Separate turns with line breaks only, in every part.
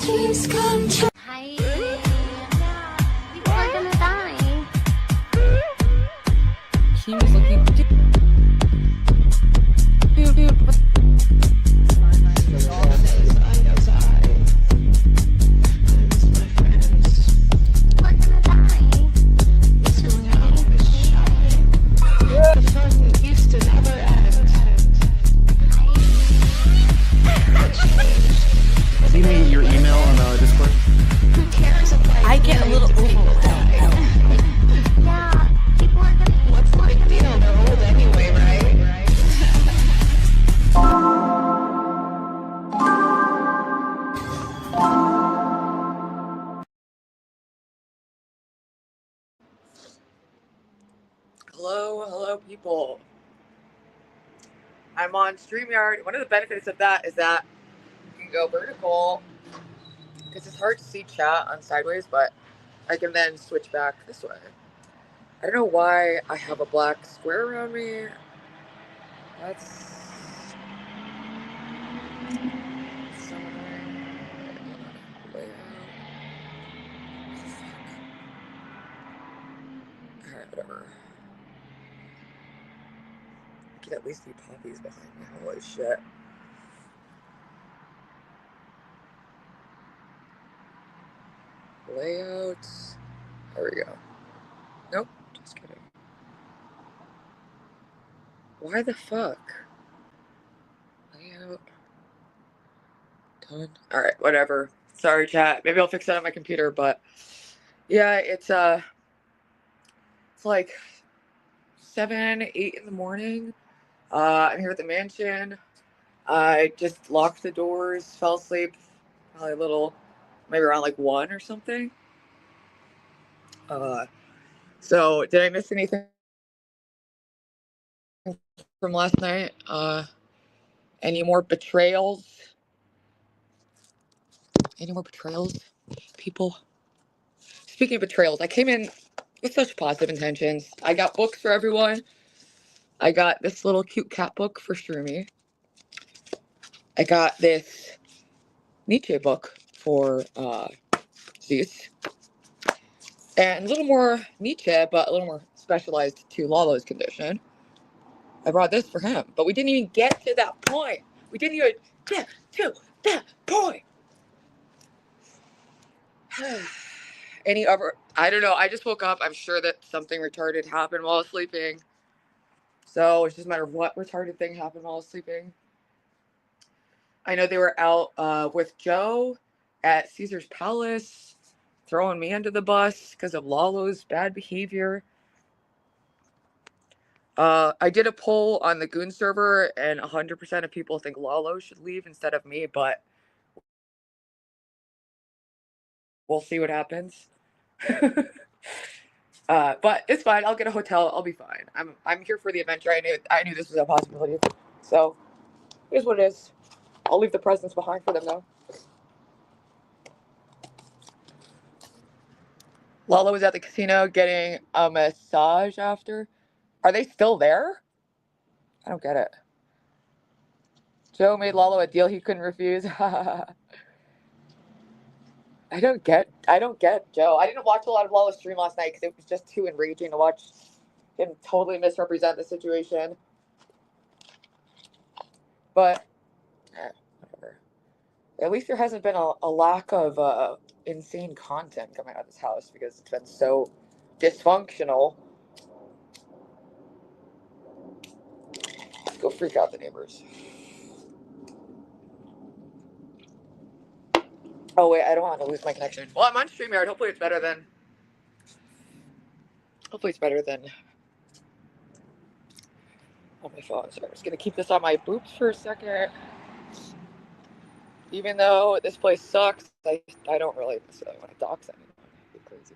dreams come true.
Hi. Yeah. People are gonna die.
He was looking. Dude.
See me your email on Discord?
I get a little overwhelmed.
Yeah, people are gonna.
What's the big deal? They're old anyway, right?
Hello, people. I'm on StreamYard. One of the benefits of that is that you can go vertical because it's hard to see chat on sideways, but I can then switch back this way. I don't know why I have a black square around me. That's so annoying. Alright, whatever. I can at least see poppies behind me. Holy shit. Layouts. There we go. Nope, just kidding. Why the fuck? Layout. Done. Alright, whatever. Sorry, chat. Maybe I'll fix that on my computer, but yeah, it's like 7, 8 in the morning. I'm here at the mansion. I just locked the doors, fell asleep, probably a little, maybe around like 1 or something. So did I miss anything from last night? Any more betrayals? Any more betrayals, people? Speaking of betrayals, I came in with such positive intentions. I got books for everyone. I got this little cute cat book for Shroomy. I got this Nietzsche book for Zeus. And a little more Nietzsche, but a little more specialized to Lalo's condition. I brought this for him, but we didn't even get to that point. We didn't even get to that point. Any other, I don't know. I just woke up. I'm sure that something retarded happened while I was sleeping. So it's just a matter of what retarded thing happened while I was sleeping. I know they were out with Joe at Caesar's Palace, throwing me under the bus because of Lalo's bad behavior. I did a poll on the Goon server, and 100% of people think Lalo should leave instead of me, but we'll see what happens. But it's fine. I'll get a hotel. I'll be fine. I'm here for the adventure. I knew this was a possibility. So here's what it is. I'll leave the presents behind for them though. Lalo was at the casino getting a massage after. Are they still there? I don't get it. Joe made Lalo a deal he couldn't refuse. I don't get Joe. I didn't watch a lot of Lalo's stream last night because it was just too enraging to watch him totally misrepresent the situation. But whatever. At least there hasn't been a lack of insane content coming out of this house because it's been so dysfunctional. Go freak out the neighbors. Oh wait, I don't want to lose my connection. Well, I'm on StreamYard. Hopefully it's better than on my phone. So I'm just gonna keep this on my boobs for a second. Even though this place sucks, I don't really necessarily want to dox anyone. It'd be crazy.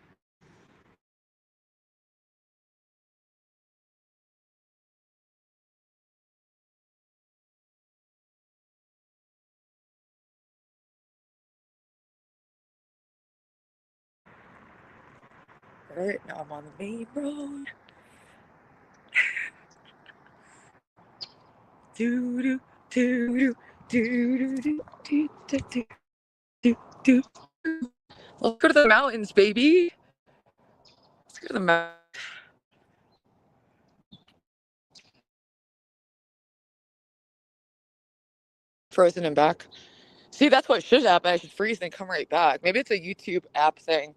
Alright, now I'm on the main road. Do do do do do do do do do do. Let's go to the mountains, baby. Let's go to the mountains. Frozen and back. See, that's what should happen. I should freeze and come right back. Maybe it's a YouTube app thing.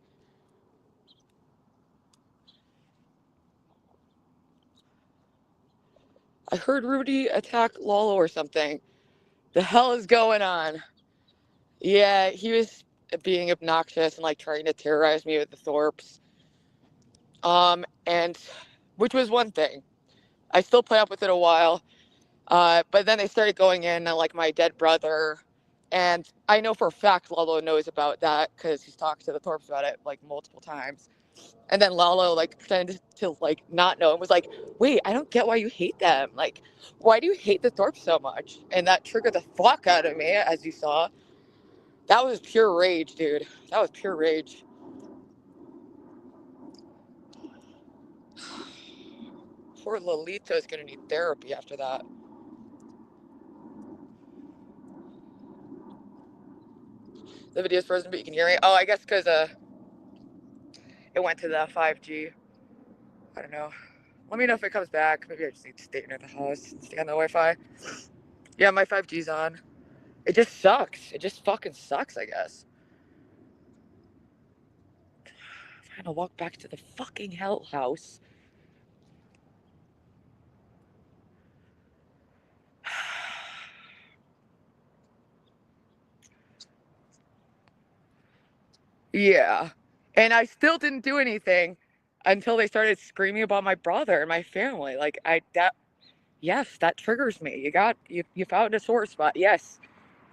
I heard Rudy attack Lalo or something. The hell is going on? Yeah, he was being obnoxious and like trying to terrorize me with the Thorpes. And which was one thing. I still play up with it a while. But then they started going in on like my dead brother. And I know for a fact Lalo knows about that because he's talked to the Thorpes about it like multiple times. And then Lalo like pretended to like not know and was like, wait, I don't get why you hate them. Like, why do you hate the Thorpes so much? And that triggered the fuck out of me, as you saw. That was pure rage, dude. That was pure rage. Poor Lolita is gonna need therapy after that. The video's frozen, but you can hear me. Oh, I guess because it went to the 5G. I don't know. Let me know if it comes back. Maybe I just need to stay near the house and stay on the Wi-Fi. Yeah, my 5G's on. It just sucks. It just fucking sucks, I guess. I'm trying to walk back to the fucking hell house. Yeah. And I still didn't do anything until they started screaming about my brother and my family. Like yes, that triggers me. You found a sore spot. Yes.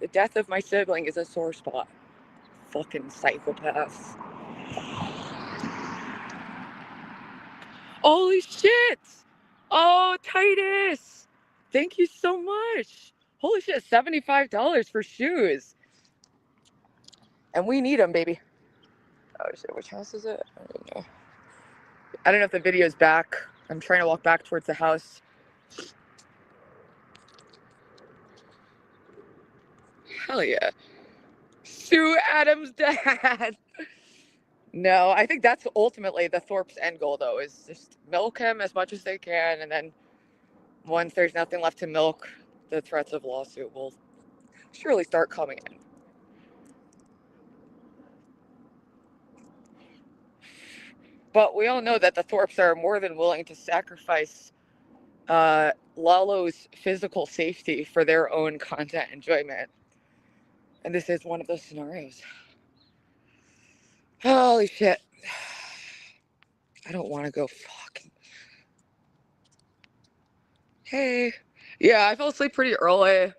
The death of my sibling is a sore spot. Fucking psychopaths. Holy shit! Oh, Titus! Thank you so much. Holy shit, $75 for shoes. And we need them, baby. Oh shit, which house is it? I don't even know. I don't know if the video's back. I'm trying to walk back towards the house. Hell yeah. Sue Adams' dad. No, I think that's ultimately the Thorpe's end goal, though, is just milk him as much as they can, and then once there's nothing left to milk, the threats of lawsuit will surely start coming in. But we all know that the Thorpes are more than willing to sacrifice Lalo's physical safety for their own content enjoyment. And this is one of those scenarios. Holy shit. I don't want to go fucking. Hey. Yeah, I fell asleep pretty early.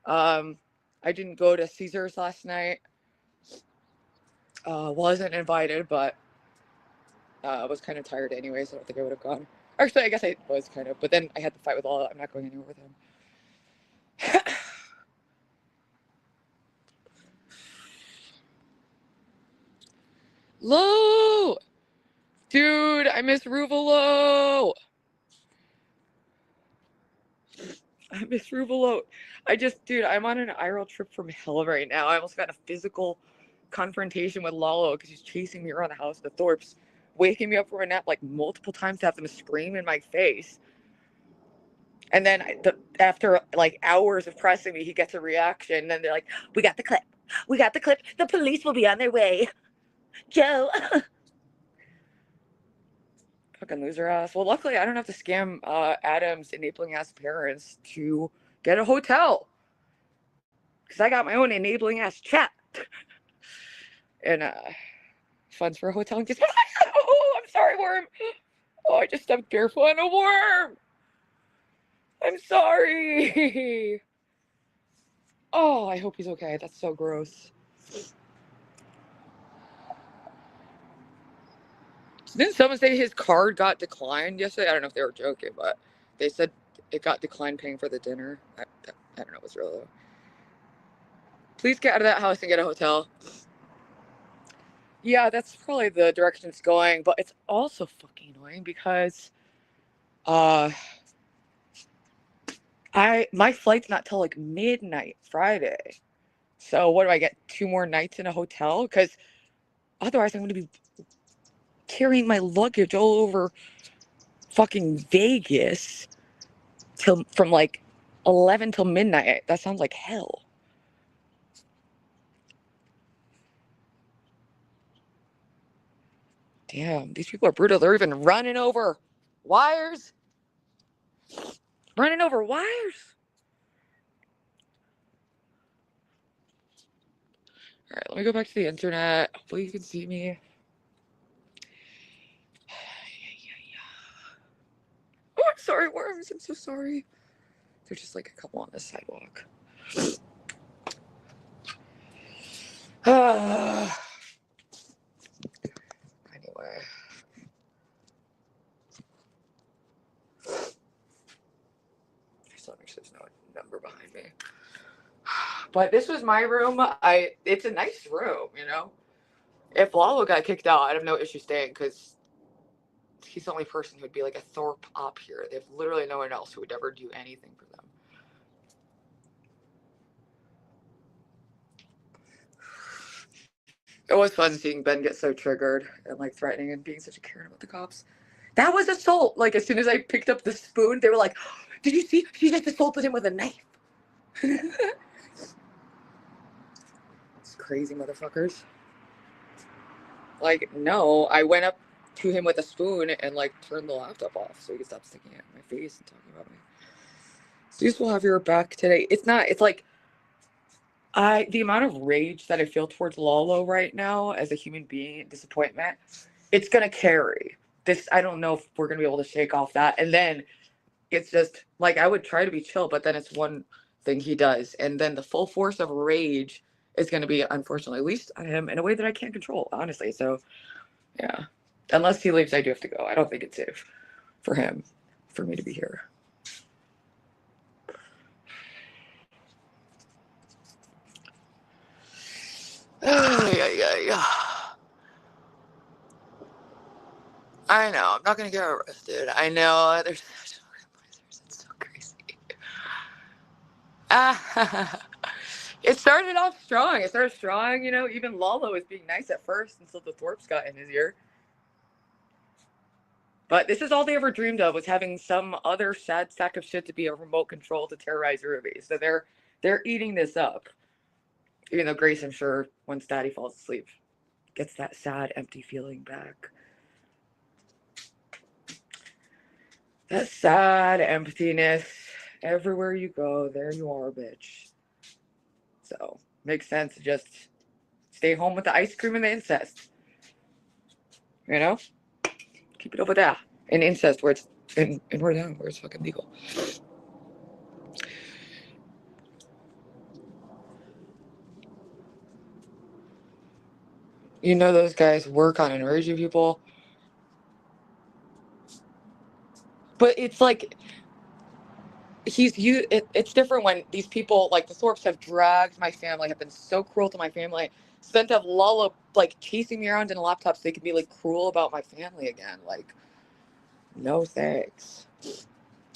I didn't go to Caesars last night. Wasn't invited, but I was kind of tired anyway, so I don't think I would have gone. Actually, I guess I was kind of, but then I had to fight with Lala. I'm not going anywhere with him. Lo! Dude, I miss Ruvalo! I miss Ruvalo. Dude, I'm on an IRL trip from hell right now. I almost got a physical confrontation with Lalo because he's chasing me around the house, the Thorpes, waking me up from a nap like multiple times to have them scream in my face. And then after like hours of pressing me, he gets a reaction. And then they're like, we got the clip. We got the clip. The police will be on their way. Joe. Fucking loser ass. Well, luckily, I don't have to scam Adam's enabling ass parents to get a hotel. Because I got my own enabling ass chat. And funds for a hotel. And just, oh, I'm sorry, worm. Oh, I just stepped barefoot on a worm. I'm sorry. Oh, I hope he's okay. That's so gross. Didn't someone say his card got declined yesterday? I don't know if they were joking, but they said it got declined paying for the dinner. I don't know if it's real though. Please get out of that house and get a hotel. Yeah, that's probably the direction it's going, but it's also fucking annoying because my flight's not till like midnight Friday. So what do I get? 2 more nights in a hotel? Because otherwise I'm going to be carrying my luggage all over fucking Vegas from like 11 till midnight. That sounds like hell. Damn, these people are brutal. They're even running over wires. Running over wires. All right, let me go back to the internet. Hopefully you can see me. Oh, I'm sorry, worms. I'm so sorry. There's just like a couple on the sidewalk. Anyway. Just want to make sure there's no number behind me. But this was my room. It's a nice room, you know. If Lalo got kicked out, I'd have no issue staying because he's the only person who would be like a Thorpe op here. They have literally no one else who would ever do anything for them. It was fun seeing Ben get so triggered and like threatening and being such a Karen about the cops. That was assault. Like as soon as I picked up the spoon, they were like, "Did you see? She just assaulted him with a knife." It's crazy motherfuckers. Like, no, I went up to him with a spoon and like turned the laptop off so he could stop sticking it in my face and talking about me. Zeus will have your back today. It's not, it's like the amount of rage that I feel towards Lalo right now as a human being, disappointment, it's gonna carry. This, I don't know if we're gonna be able to shake off that. And then it's just like I would try to be chill, but then it's one thing he does, and then the full force of rage is going to be, unfortunately, at least on him in a way that I can't control, honestly. So, yeah, unless he leaves, I do have to go. I don't think it's safe for him, for me to be here. Yeah. I know. I'm not going to get arrested. I know. There's it's so crazy. It started off strong. You know, even Lalo was being nice at first until the Thorpes got in his ear. But this is all they ever dreamed of, was having some other sad sack of shit to be a remote control to terrorize Ruby. So they're eating this up. Even though Grace, I'm sure, once Daddy falls asleep, gets that sad, empty feeling back. That sad emptiness. Everywhere you go, there you are, bitch. So, makes sense to just stay home with the ice cream and the incest. You know? Keep it over there. In incest, where it's, in where down, where it's fucking legal. You know those guys work on enraging people. But it's like, it's different when these people, like the Thorpes, have dragged my family, have been so cruel to my family. So then to have Lalo, like, chasing me around in a laptop so they can be, like, cruel about my family again. Like, no thanks.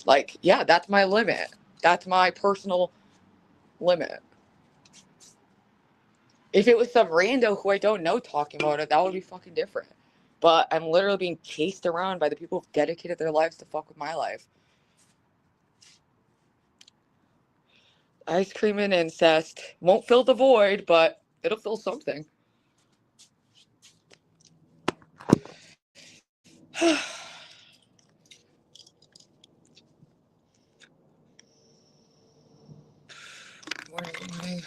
Like, yeah, that's my limit. That's my personal limit. If it was some rando who I don't know talking about it, that would be fucking different. But I'm literally being chased around by the people who've dedicated their lives to fuck with my life. Ice cream and incest won't fill the void, but it'll fill something. Morning.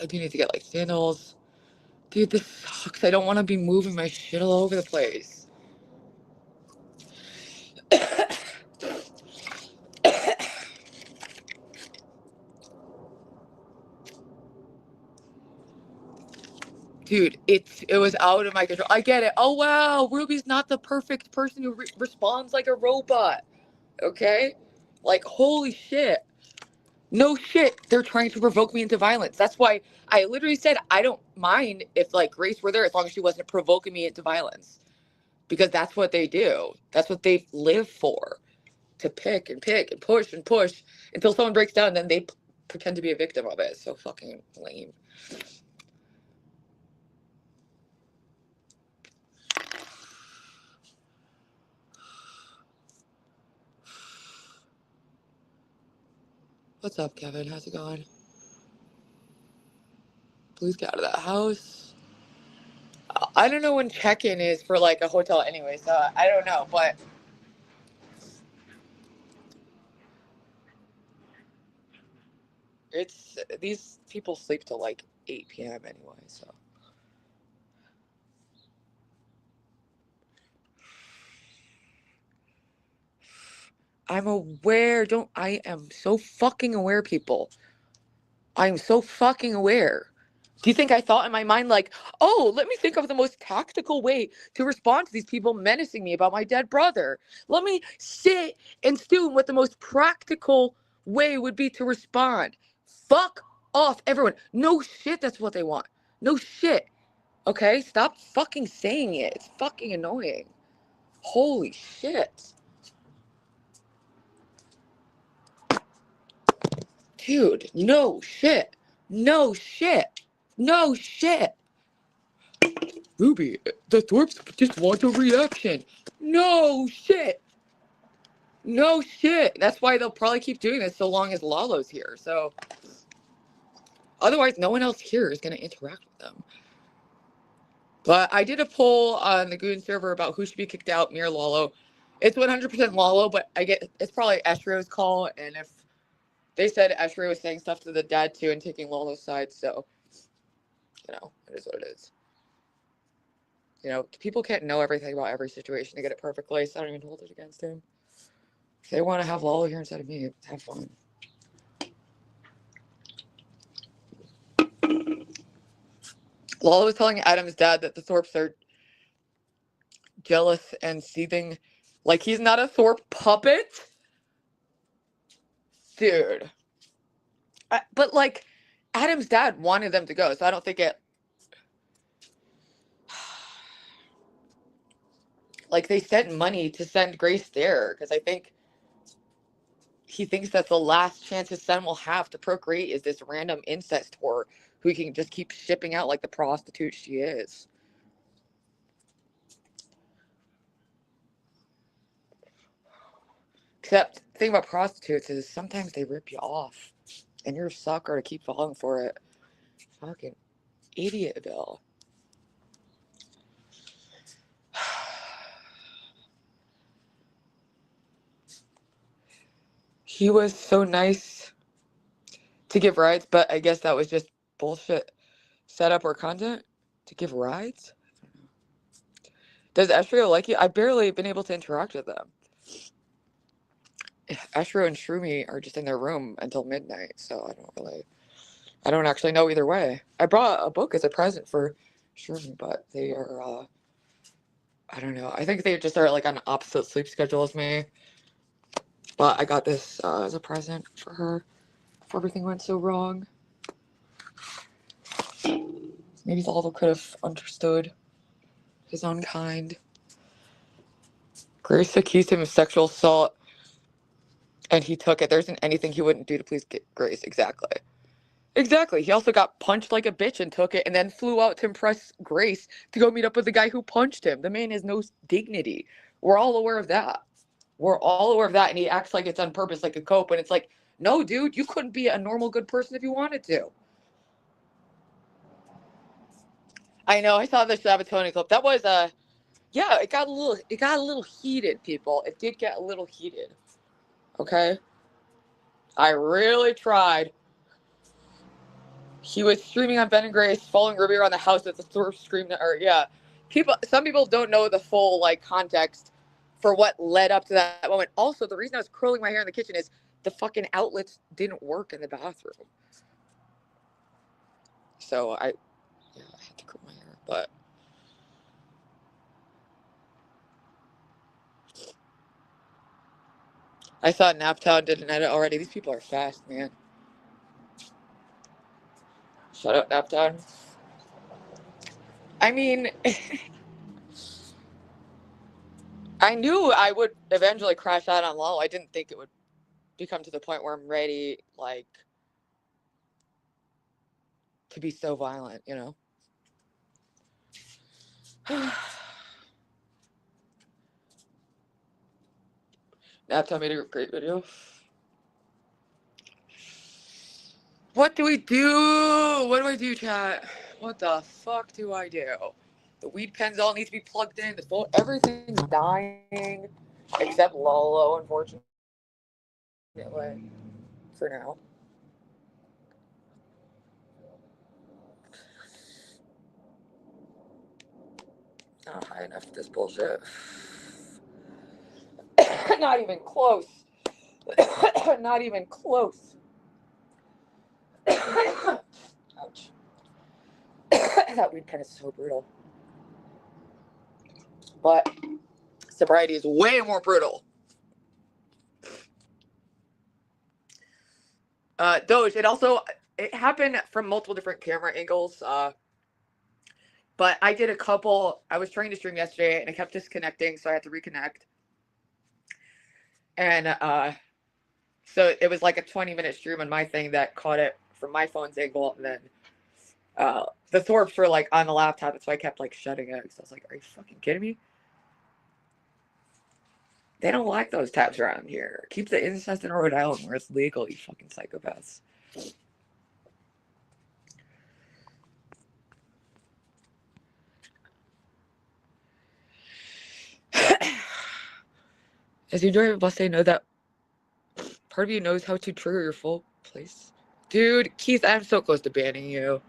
I do need to get like sandals. Dude, this sucks. I don't want to be moving my shit all over the place. Dude, it was out of my control. I get it. Oh, wow. Ruby's not the perfect person who responds like a robot. Okay? Like, holy shit. No shit. They're trying to provoke me into violence. That's why I literally said I don't mind if, like, Grace were there as long as she wasn't provoking me into violence. Because that's what they do. That's what they live for. to pick and push and push until someone breaks down, and then they pretend to be a victim of it. It's so fucking lame. What's up, Kevin? How's it going? Please get out of that house. I don't know when check-in is for like a hotel anyway, so I don't know, but it's these people sleep till like 8 p.m. anyway, so. I'm aware. I am so fucking aware, people. I am so fucking aware. Do you think I thought in my mind, like, oh, let me think of the most tactical way to respond to these people menacing me about my dead brother? Let me sit and stew what the most practical way would be to respond. Fuck off, everyone. No shit, that's what they want. No shit. Okay? Stop fucking saying it. It's fucking annoying. Holy shit. Dude, no shit. No shit. No shit. Ruby, the Thorpes just want a reaction. No shit. No shit. That's why they'll probably keep doing this so long as Lalo's here. So, otherwise, no one else here is going to interact with them. But I did a poll on the Goon server about who should be kicked out, me or Lalo. It's 100% Lalo, but it's probably Eshrio's call. And if they said Eshrio was saying stuff to the dad too and taking Lalo's side, so, you know, it is what it is. You know, people can't know everything about every situation to get it perfectly, so I don't even hold it against him. If they want to have Lalo here instead of me, have fun. Lalo was telling Adam's dad that the Thorpes are jealous and seething. Like, he's not a Thorpe puppet? Dude. But, like, Adam's dad wanted them to go, so I don't think it... Like, they sent money to send Grace there, because I think he thinks that the last chance his son will have to procreate is this random incest whore who he can just keep shipping out like the prostitute she is. Except, the thing about prostitutes is sometimes they rip you off, and you're a sucker to keep falling for it. Fucking idiot, Bill. He was so nice to give rides, but I guess that was just bullshit setup or content to give rides. Does Eshrio like you? I've barely been able to interact with them. Eshrio and Shroomy are just in their room until midnight, so I don't actually know either way. I brought a book as a present for Shroomy, but they are, I don't know. I think they just are like on an opposite sleep schedule as me. But I got this as a present for her before everything went so wrong. Maybe Lalo could have understood his own kind. Grace accused him of sexual assault, and he took it. There isn't anything he wouldn't do to please get Grace. Exactly. Exactly. He also got punched like a bitch and took it, and then flew out to impress Grace to go meet up with the guy who punched him. The man has no dignity. We're all aware of that. We're all aware of that, and he acts like it's on purpose, like a cope, and it's like, no, dude, you couldn't be a normal good person if you wanted to. I know, I saw the Sabatoni clip. That was yeah, it got a little heated, people. It did get a little heated. Okay? I really tried. He was streaming on Ben and Grace, following Ruby around the house with the Thorpe scream, or yeah. Some people don't know the full like context for what led up to that moment. Also, the reason I was curling my hair in the kitchen is the fucking outlets didn't work in the bathroom. So I had to curl my hair, but I thought Naptown did an edit already. These people are fast, man. Shut up, Naptown. I mean, I knew I would eventually crash out on low. I didn't think it would become to the point where I'm ready, like, to be so violent, you know? Naptown made a great video. What do we do? What do I do, chat? What the fuck do I do? The weed pens all need to be plugged in. The phone, everything's dying, except Lolo, unfortunately, for now. Not high enough for this bullshit. Not even close. Not even close. Ouch. That weed pen is so brutal. But sobriety is way more brutal. Doge, it happened from multiple different camera angles. But I did a couple. I was trying to stream yesterday and it kept disconnecting, so I had to reconnect. And so it was like a 20-minute stream on my thing that caught it from my phone's angle, and then the Thorps were like on the laptop, so I kept like shutting it because I was like, "Are you fucking kidding me?" They don't like those tabs around here. Keep the incest in Rhode Island where it's legal, you fucking psychopaths. As you drive a bus, I know that part of you knows how to trigger your full place. Dude, Keith, I'm so close to banning you.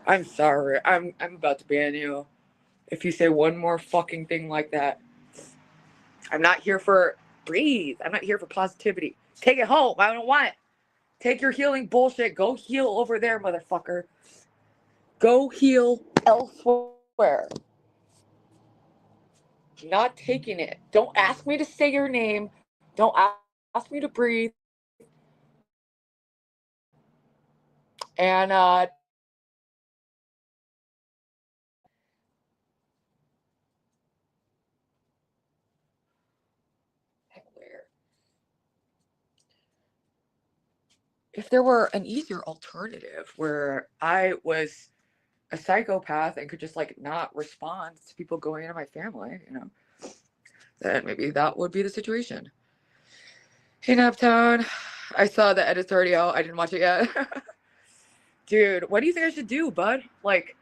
I'm sorry. I'm about to ban you. If you say one more fucking thing like that. I'm not here for breathe. I'm not here for positivity. Take it home. I don't want it. Take your healing bullshit. Go heal over there, motherfucker. Go heal elsewhere. Not taking it. Don't ask me to say your name. Don't ask me to breathe. And if there were an easier alternative where I was a psychopath and could just like not respond to people going into my family, you know, then maybe that would be the situation. Hey, Naptown. I saw the edit's already out. I didn't watch it yet. Dude, what do you think I should do, bud? Like,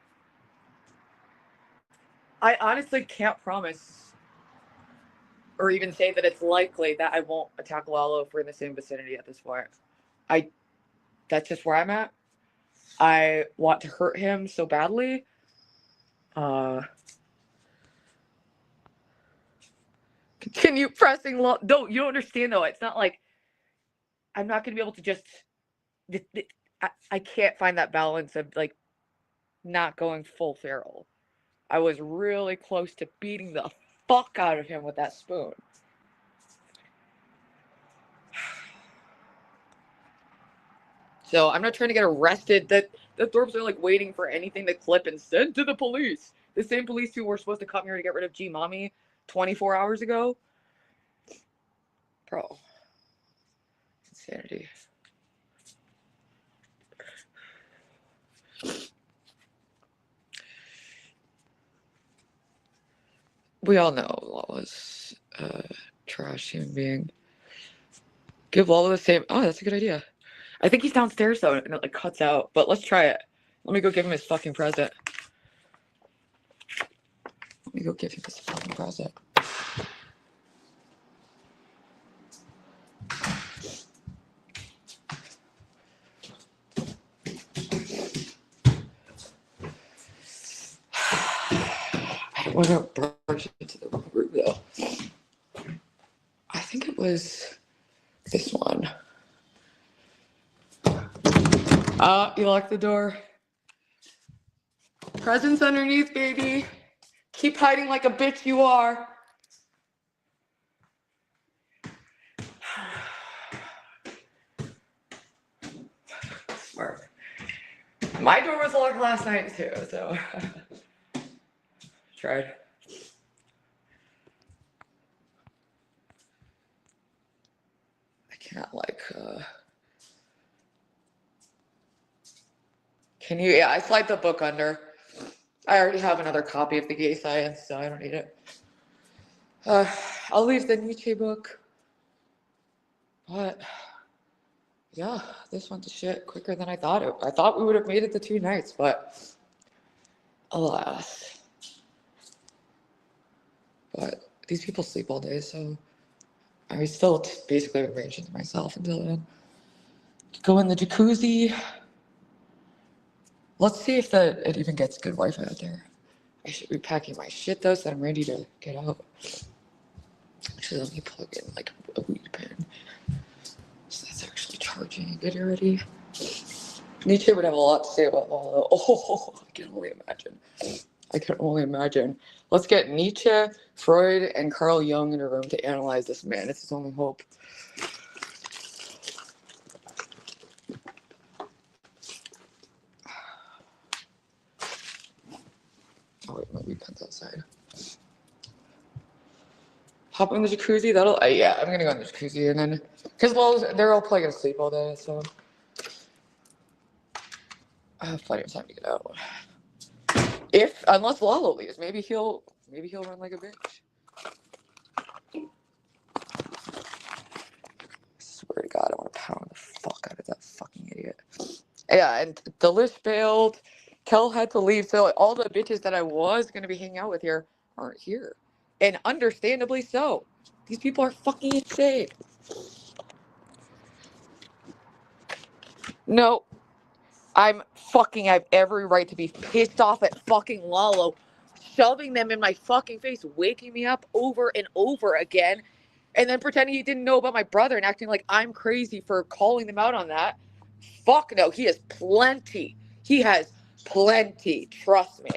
I honestly can't promise or even say that it's likely that I won't attack Lalo if we're in the same vicinity at this point. That's just where I'm at. I want to hurt him so badly. Continue pressing Lalo. No, you don't understand though. It's not like I'm not going to be able to just... I can't find that balance of like not going full feral. I was really close to beating the fuck out of him with that spoon. So I'm not trying to get arrested. The Thorps are like waiting for anything to clip and send to the police. The same police who were supposed to come here to get rid of G Mommy 24 hours ago. Bro. Insanity. We all know Lala's a trash human being. Give Lala the same... Oh, that's a good idea. I think he's downstairs, though, and it, like, cuts out. But let's try it. Let me go give him his fucking present. Let me go give him his fucking present. I don't want to barge into the room, though. I think it was this one. You locked the door. Presents underneath, baby. Keep hiding like a bitch you are. Smart. My door was locked last night too, so tried. Can you? Yeah, I slide the book under. I already have another copy of the Gay Science, so I don't need it. I'll leave the Nietzsche book. But yeah, this went to shit quicker than I thought it. I thought we would have made it to 2 nights, but alas. But these people sleep all day, so I still basically arranged it to myself until then. Go in the jacuzzi. Let's see if it even gets good Wi-Fi out there. I should be packing my shit though, so I'm ready to get out. Actually, let me plug in like a weed pen. So that's actually charging. Get it ready. Nietzsche would have a lot to say about Lalo. Oh, I can only imagine. I can only imagine. Let's get Nietzsche, Freud, and Carl Jung in a room to analyze this man. It's his only hope. Oh wait, my weed pen's outside. Hop in the jacuzzi. That'll. Yeah, I'm gonna go in the jacuzzi and then, cause well, they're all probably gonna sleep all day, so I have plenty of time to get out. Unless Lalo leaves, maybe he'll run like a bitch. I swear to God, I want to pound the fuck out of that fucking idiot. Yeah, and Delish bailed. Kel had to leave, so all the bitches that I was gonna be hanging out with here aren't here. And understandably so. These people are fucking insane. No. I have every right to be pissed off at fucking Lalo, shoving them in my fucking face, waking me up over and over again, and then pretending he didn't know about my brother and acting like I'm crazy for calling them out on that. Fuck no, he has plenty. He has plenty, trust me.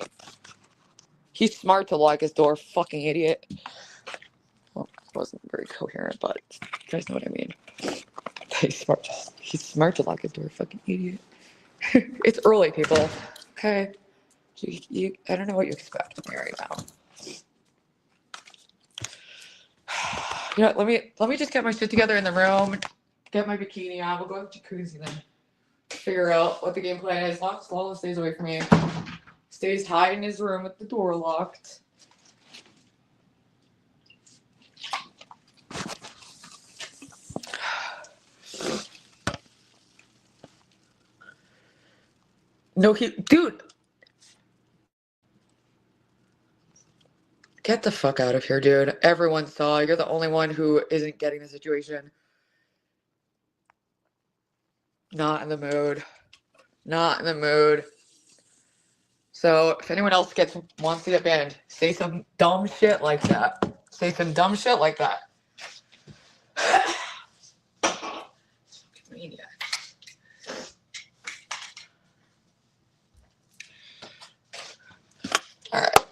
He's smart to lock his door, fucking idiot. Well, it wasn't very coherent, but you guys know what I mean. He's smart to lock his door, fucking idiot. It's early, people. Okay. I don't know what you expect from me right now. You know, let me just get my shit together in the room, get my bikini on. We'll go to the jacuzzi then. Figure out what the game plan is. Lalo stays away from me. Stays high in his room with the door locked. No, dude. Get the fuck out of here, dude. Everyone saw. You're the only one who isn't getting the situation. Not in the mood. Not in the mood. So if anyone else wants to get banned, say some dumb shit like that. Say some dumb shit like that. Maniac. All right.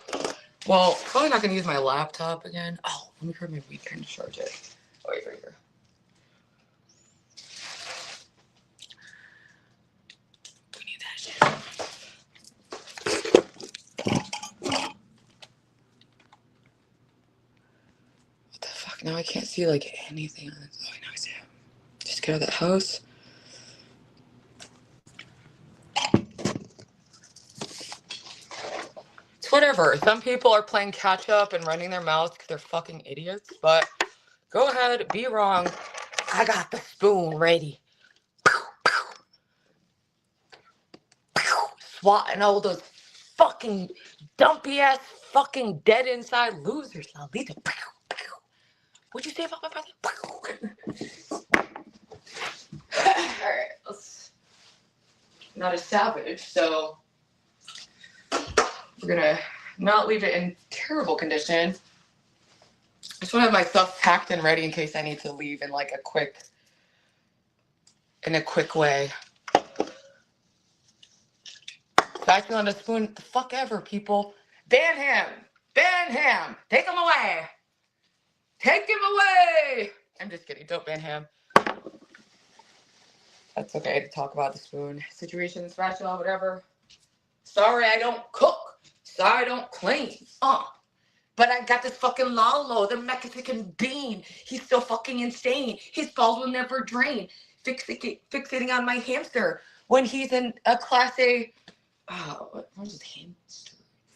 Well, probably not gonna use my laptop again. Oh, let me grab my weed pen to charge it. Oh, wait, right here. We need that shit. What the fuck? Now I can't see like anything on this. Oh, now I see it. Just get out of that house. Whatever. Some people are playing catch up and running their mouths because they're fucking idiots. But go ahead, be wrong. I got the spoon ready. Swatting all those fucking dumpy ass fucking dead inside losers. Lalita. What'd you say about my brother? Alright, let's. I'm not a savage, so. We're gonna not leave it in terrible condition. I just want to have my stuff packed and ready in case I need to leave in like a quick way. Back on the spoon, the fuck ever, people. Ban him! Ban him! Take him away! Take him away! I'm just kidding, don't ban him. That's okay to talk about the spoon situation, spatula, whatever. Sorry I don't cook. Sorry I don't clean. But I got this fucking Lalo, the Mexican bean. He's so fucking insane. His balls will never drain. Fixating on my hamster when he's in a class A. Oh, what was his name?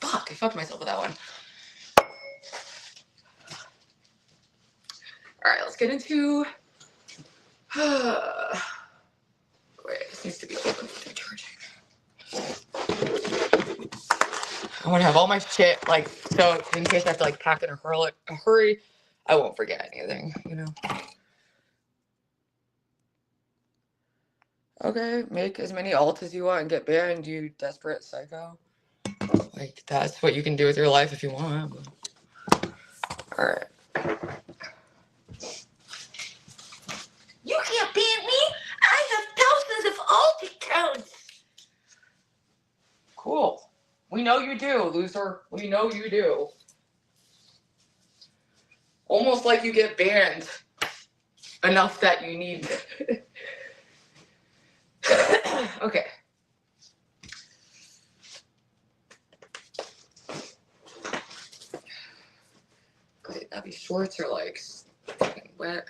Fuck, I fucked myself with that one. All right, let's get into. Wait, this needs to be open for charging. I want to have all my shit, like, so in case I have to, like, pack in a hurry, I won't forget anything, you know? Okay, make as many alts as you want and get banned, you desperate psycho. Like, that's what you can do with your life if you want. Alright. You can't ban me! I have thousands of alt accounts! Cool. We know you do, loser. We know you do. Almost like you get banned enough that you need. Okay. Great. Now these shorts are like fucking wet.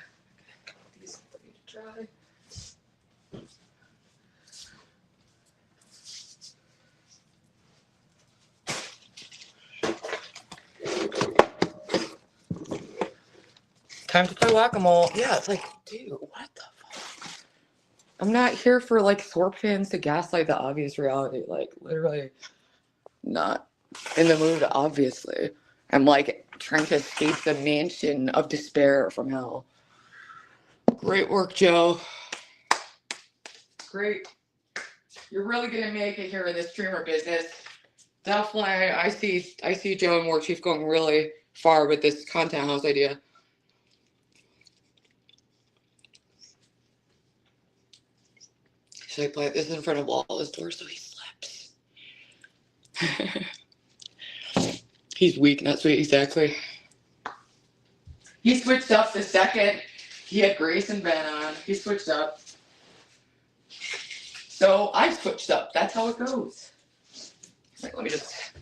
These need to dry. Time to play whack-a-mole. Yeah, it's like, dude, what the fuck? I'm not here for like Sorpans to gaslight the obvious reality. Like, literally not in the mood, obviously. I'm like trying to escape the mansion of despair from hell. Great work, Joe. Great. You're really gonna make it here in this streamer business. Definitely, I see Joe and Warchief going really far with this content house idea. Should I play this in front of Lawless door so he slips? He's weak, not sweet, exactly. He switched up the second he had Grace and Ben on. He switched up. So I switched up. That's how it goes. Wait, let me just.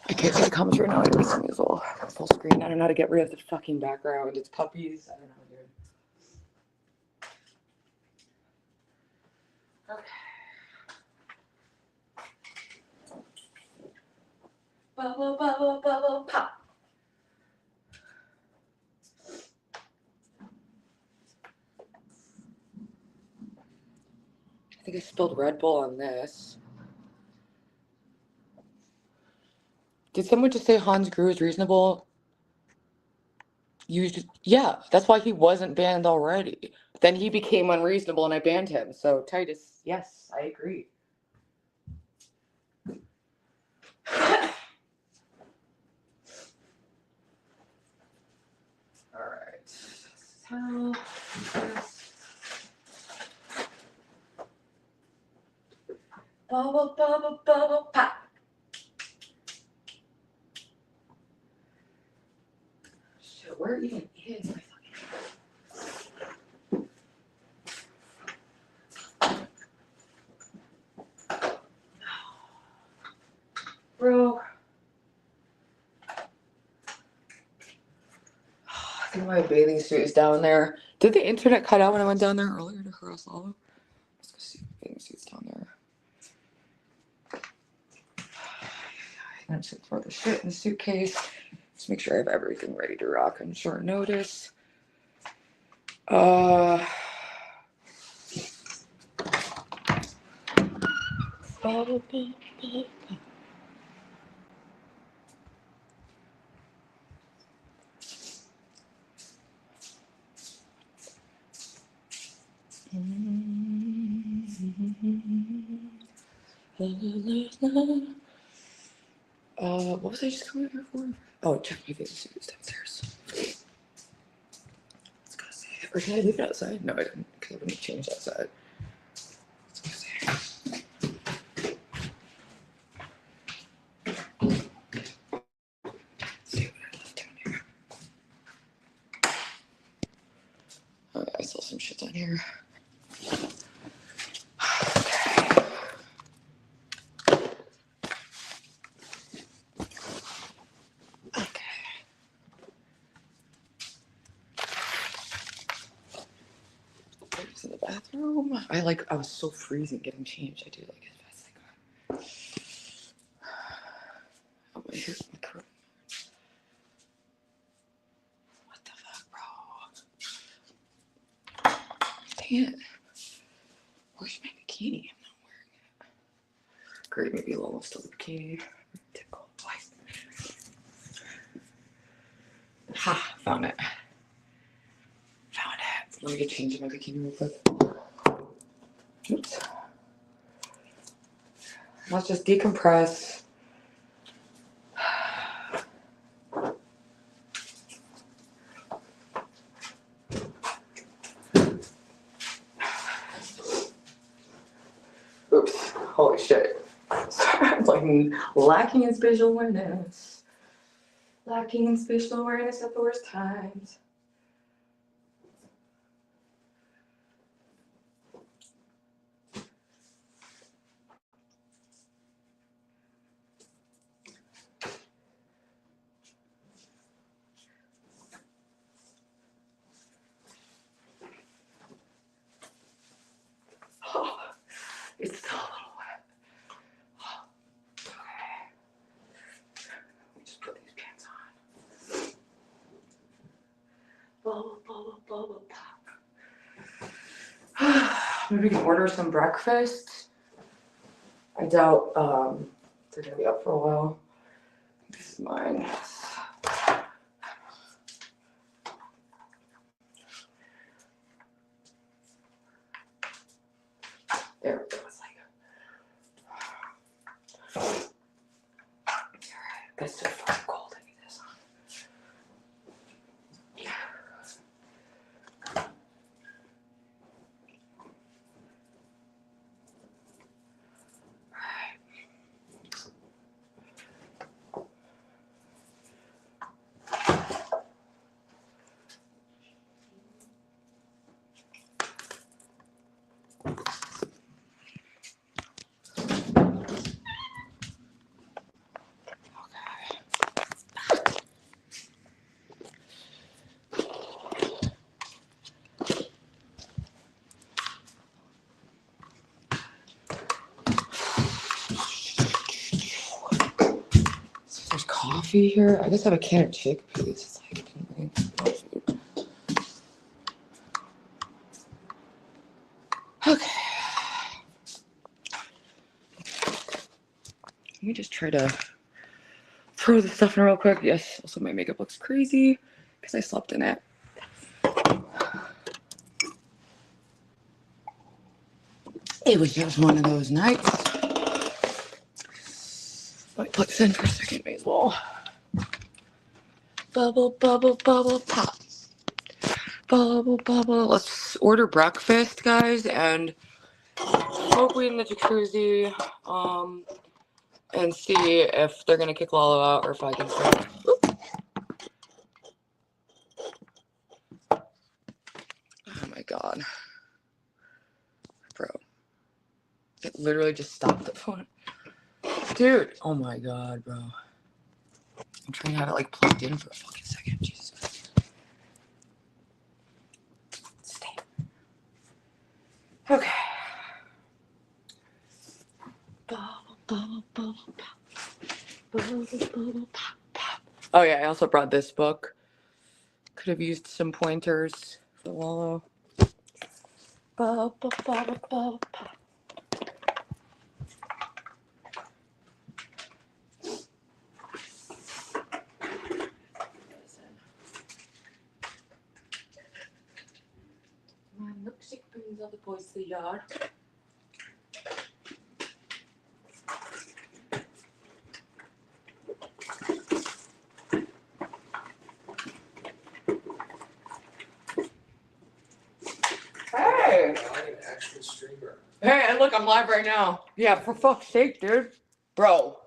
I can't see the comments right now. I need some usual full screen. I don't know how to get rid of the fucking background. It's puppies. I don't know, dude. Okay. Bubble, bubble, bubble, pop. I think I spilled Red Bull on this. Did someone just say Hans Gru is reasonable? Yeah, that's why he wasn't banned already. Then he became unreasonable and I banned him. So Titus, yes, I agree. All right. So, bubble, bubble, bubble, pop. Shit, where even is my fucking... Bro. I think my bathing suit is down there. Did the internet cut out when I went down there earlier to Kurosawa? Let's go see if the bathing suit's down there. That's it for the shit in the suitcase. Just make sure I have everything ready to rock on short notice. What was I just coming here for? Oh, check my bathing suit is downstairs. Let's go see it. Or can I leave it outside? No, I didn't, because I wouldn't change outside. Let's go see it. Let's see what I left down here. Oh, yeah, I saw some shit down here. In the bathroom. bathroom. I was so freezing getting changed. I do like as fast as I can. Oh, here's my curl. What the fuck, bro? Dang it. Where's my bikini? I'm not wearing it. Great, maybe Lolo still the bikini. Typical. Ha, found it. Found it. Let me get changed in my bikini real quick. Oops. Let's just decompress. Oops. Holy shit. I'm like lacking in spatial awareness. Lacking in spatial awareness at the worst times. Oh, it's still a little wet. Oh, okay. Let me just put these pants on. Bubble, bubble, bubble, pop. Maybe we can order some breakfast. I doubt they're gonna be up for a while. This is mine. There it goes. Alright, that's so fucking cold. I need this on. There's coffee here. I guess I have a can of chickpeas. It's like, I didn't bring no food. Okay. Let me just try to throw this stuff in real quick. Yes, also my makeup looks crazy because I slept in it. It was just one of those nights. Let me plug this in for a second, may as well. Bubble, bubble, bubble, pop. Bubble, bubble. Let's order breakfast, guys, and smoke weed in the jacuzzi, and see if they're gonna kick Lalo out or if I can stay. Oh my god. Bro. It literally just stopped the phone. Dude, oh my god, bro. I'm trying to have it like plugged in for a fucking second. Jesus Christ. Stay. Okay. Bubble, bubble, bubble, pop. Bubble, bubble, pop, pop. Oh yeah, I also brought this book. Could have used some pointers for Lalo. Bubble, bubble, bubble, pop. My milkshake brings all the boys to the yard. Hey!
Extra streamer.
Hey, and look, I'm live right now. Yeah, for fuck's sake, dude. Bro.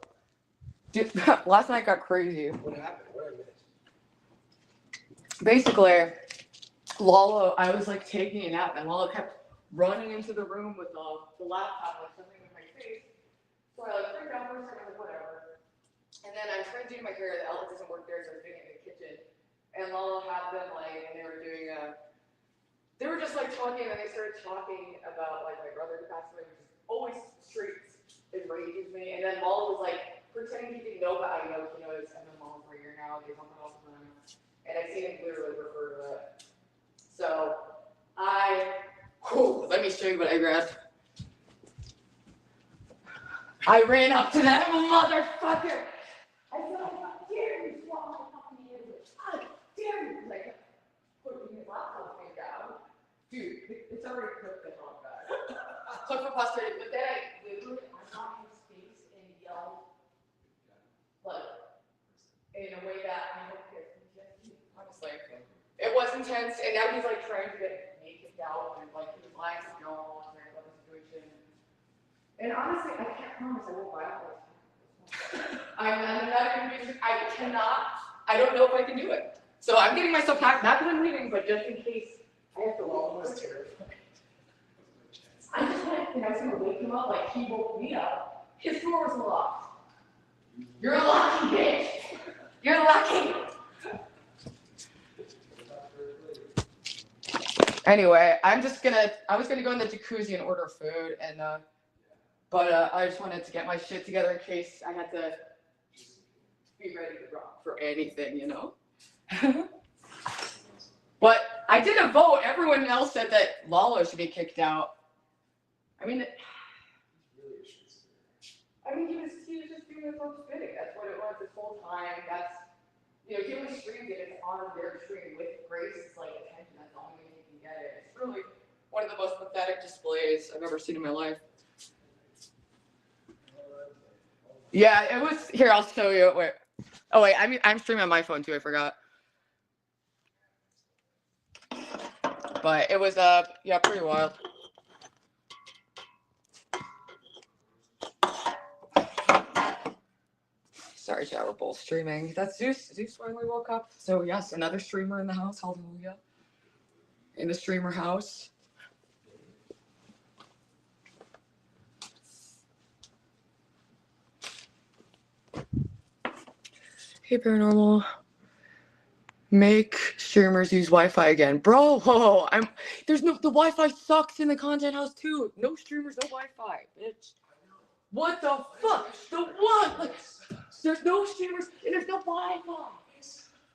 Dude, last night got crazy.
What happened? What I missed?
Basically, Lalo, I was like taking a nap, and Lalo kept running into the room with the laptop, like something with my face. So I like turned down for a second, like whatever. And then I'm trying to do my hair, the outlet doesn't work there, so I was doing it in the kitchen. And Lalo had them like, and they were doing they were just like talking, and they started talking about like my brother who passed away, which is always straight enrages me. And then Lala was like pretending he didn't know, but I know he knows. I've known Lala for a year now. They talk all the time, and I've seen him literally refer to it. So let me show you what I grabbed. I ran up to that motherfucker. I said, "How dare you swallow my fucking English? How dare you?" Like, putting his laptop thing down. Dude, it's already cooked the hell bad. Cooked for posterity, but then I literally, I got his face and yelled, like, in a way that I don't care. Honestly, it was intense, and now he's like trying to get me kicked out, and like he was lying to y'all and about the situation. And honestly, I can't promise I won't buy all this. I'm not even. I don't know if I can do it. So I'm getting myself packed, not that I'm leaving, but just in case I have to walk. I just went and I was gonna wake him up, like he woke me up. His door was locked. You're lucky, bitch. You're lucky. Anyway, I was gonna go in the jacuzzi and order food, and but I just wanted to get my shit together in case I had to be ready to rock for anything, you know. But I didn't vote. Everyone else said that Lalo should be kicked out. I mean, he was just doing his own spitting. That's what it was this whole time. That's, you know, he only streamed it. It's on their stream with Grace's like attention. That's the only way he can get it. It's really one of the most pathetic displays I've ever seen in my life. Yeah, it was. Here, I'll show you. Wait. Oh wait, I'm streaming on my phone too. I forgot. But it was yeah, pretty wild. Sorry, chat, we're both streaming. That's Zeus. Zeus finally woke up. So yes, another streamer in the house. Hallelujah. In the streamer house. Hey, Paranormal. Make streamers use Wi-Fi again. Bro, the Wi-Fi sucks in the content house too. No streamers, no Wi-Fi, bitch. What the fuck? The what? Like, there's no streamers and there's no Wi-Fi.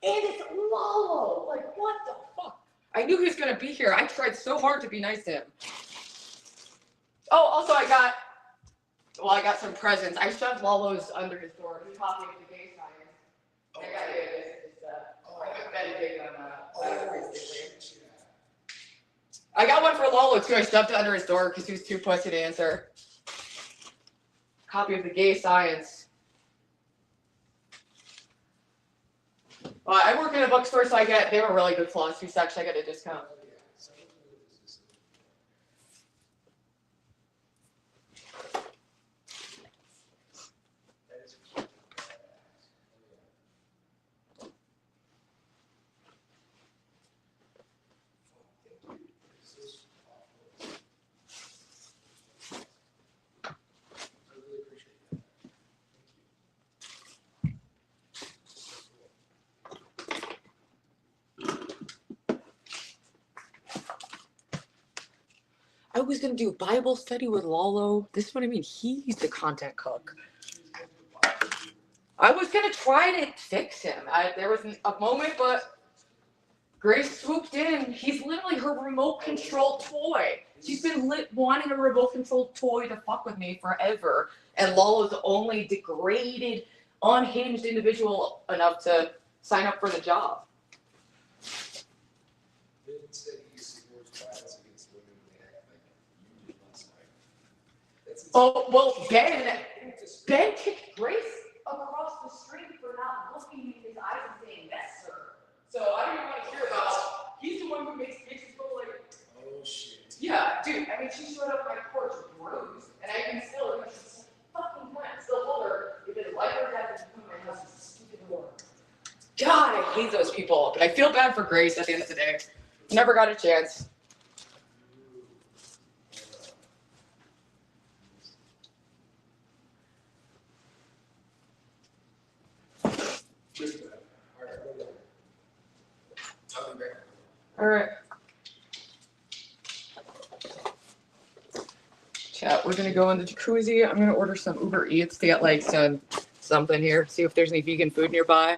And it's Lalo. Like, what the fuck? I knew he was gonna be here. I tried so hard to be nice to him. Oh, also I got some presents. I shoved Lalo's under his door. He copied the gay science. I got it. I got one for Lalo too. I shoved it under his door because he was too pussy to answer. Copy of the gay science. I work in a bookstore, so they were really good philosophy section. I get a discount. I was going to do Bible study with Lalo. This is what I mean. He's the content cook. I was going to try to fix him. There was a moment, but Grace swooped in. He's literally her remote control toy. She's been wanting a remote control toy to fuck with me forever. And Lalo's only degraded, unhinged individual enough to sign up for the job. Oh, well, Ben kicked Grace across the street for not looking in his eyes and saying, yes, sir. So I don't even want to hear about, he's the one who makes bitches go like, oh, shit. Yeah, dude, I mean, she showed up on my porch bruised, and I can still, she's fucking fine. Still told her, if it's life or death, if you come to my house, it's stupid war. God, I hate those people. But I feel bad for Grace at the end of the day. Never got a chance. All right. we're gonna go in the jacuzzi. I'm gonna order some Uber Eats to get like something here. See if there's any vegan food nearby.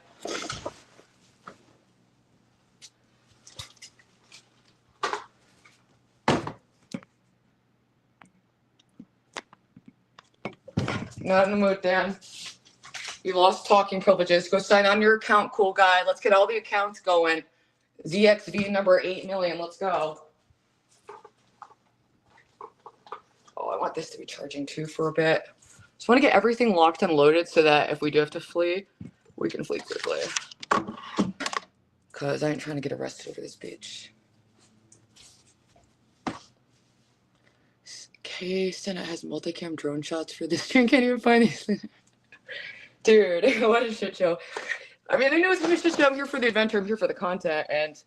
Not in the mood, Dan. You lost talking privileges. Go sign on your account, cool guy. Let's get all the accounts going. ZXV number 8 million. Let's go. Oh, I want this to be charging too for a bit. Just want to get everything locked and loaded so that if we do have to flee, we can flee quickly. Because I ain't trying to get arrested over this bitch. Okay, Senna has multicam drone shots for this stream. Can't even find these things. Dude, what a shit show. I mean, I know it's gonna be a shit show. I'm here for the adventure. I'm here for the content. And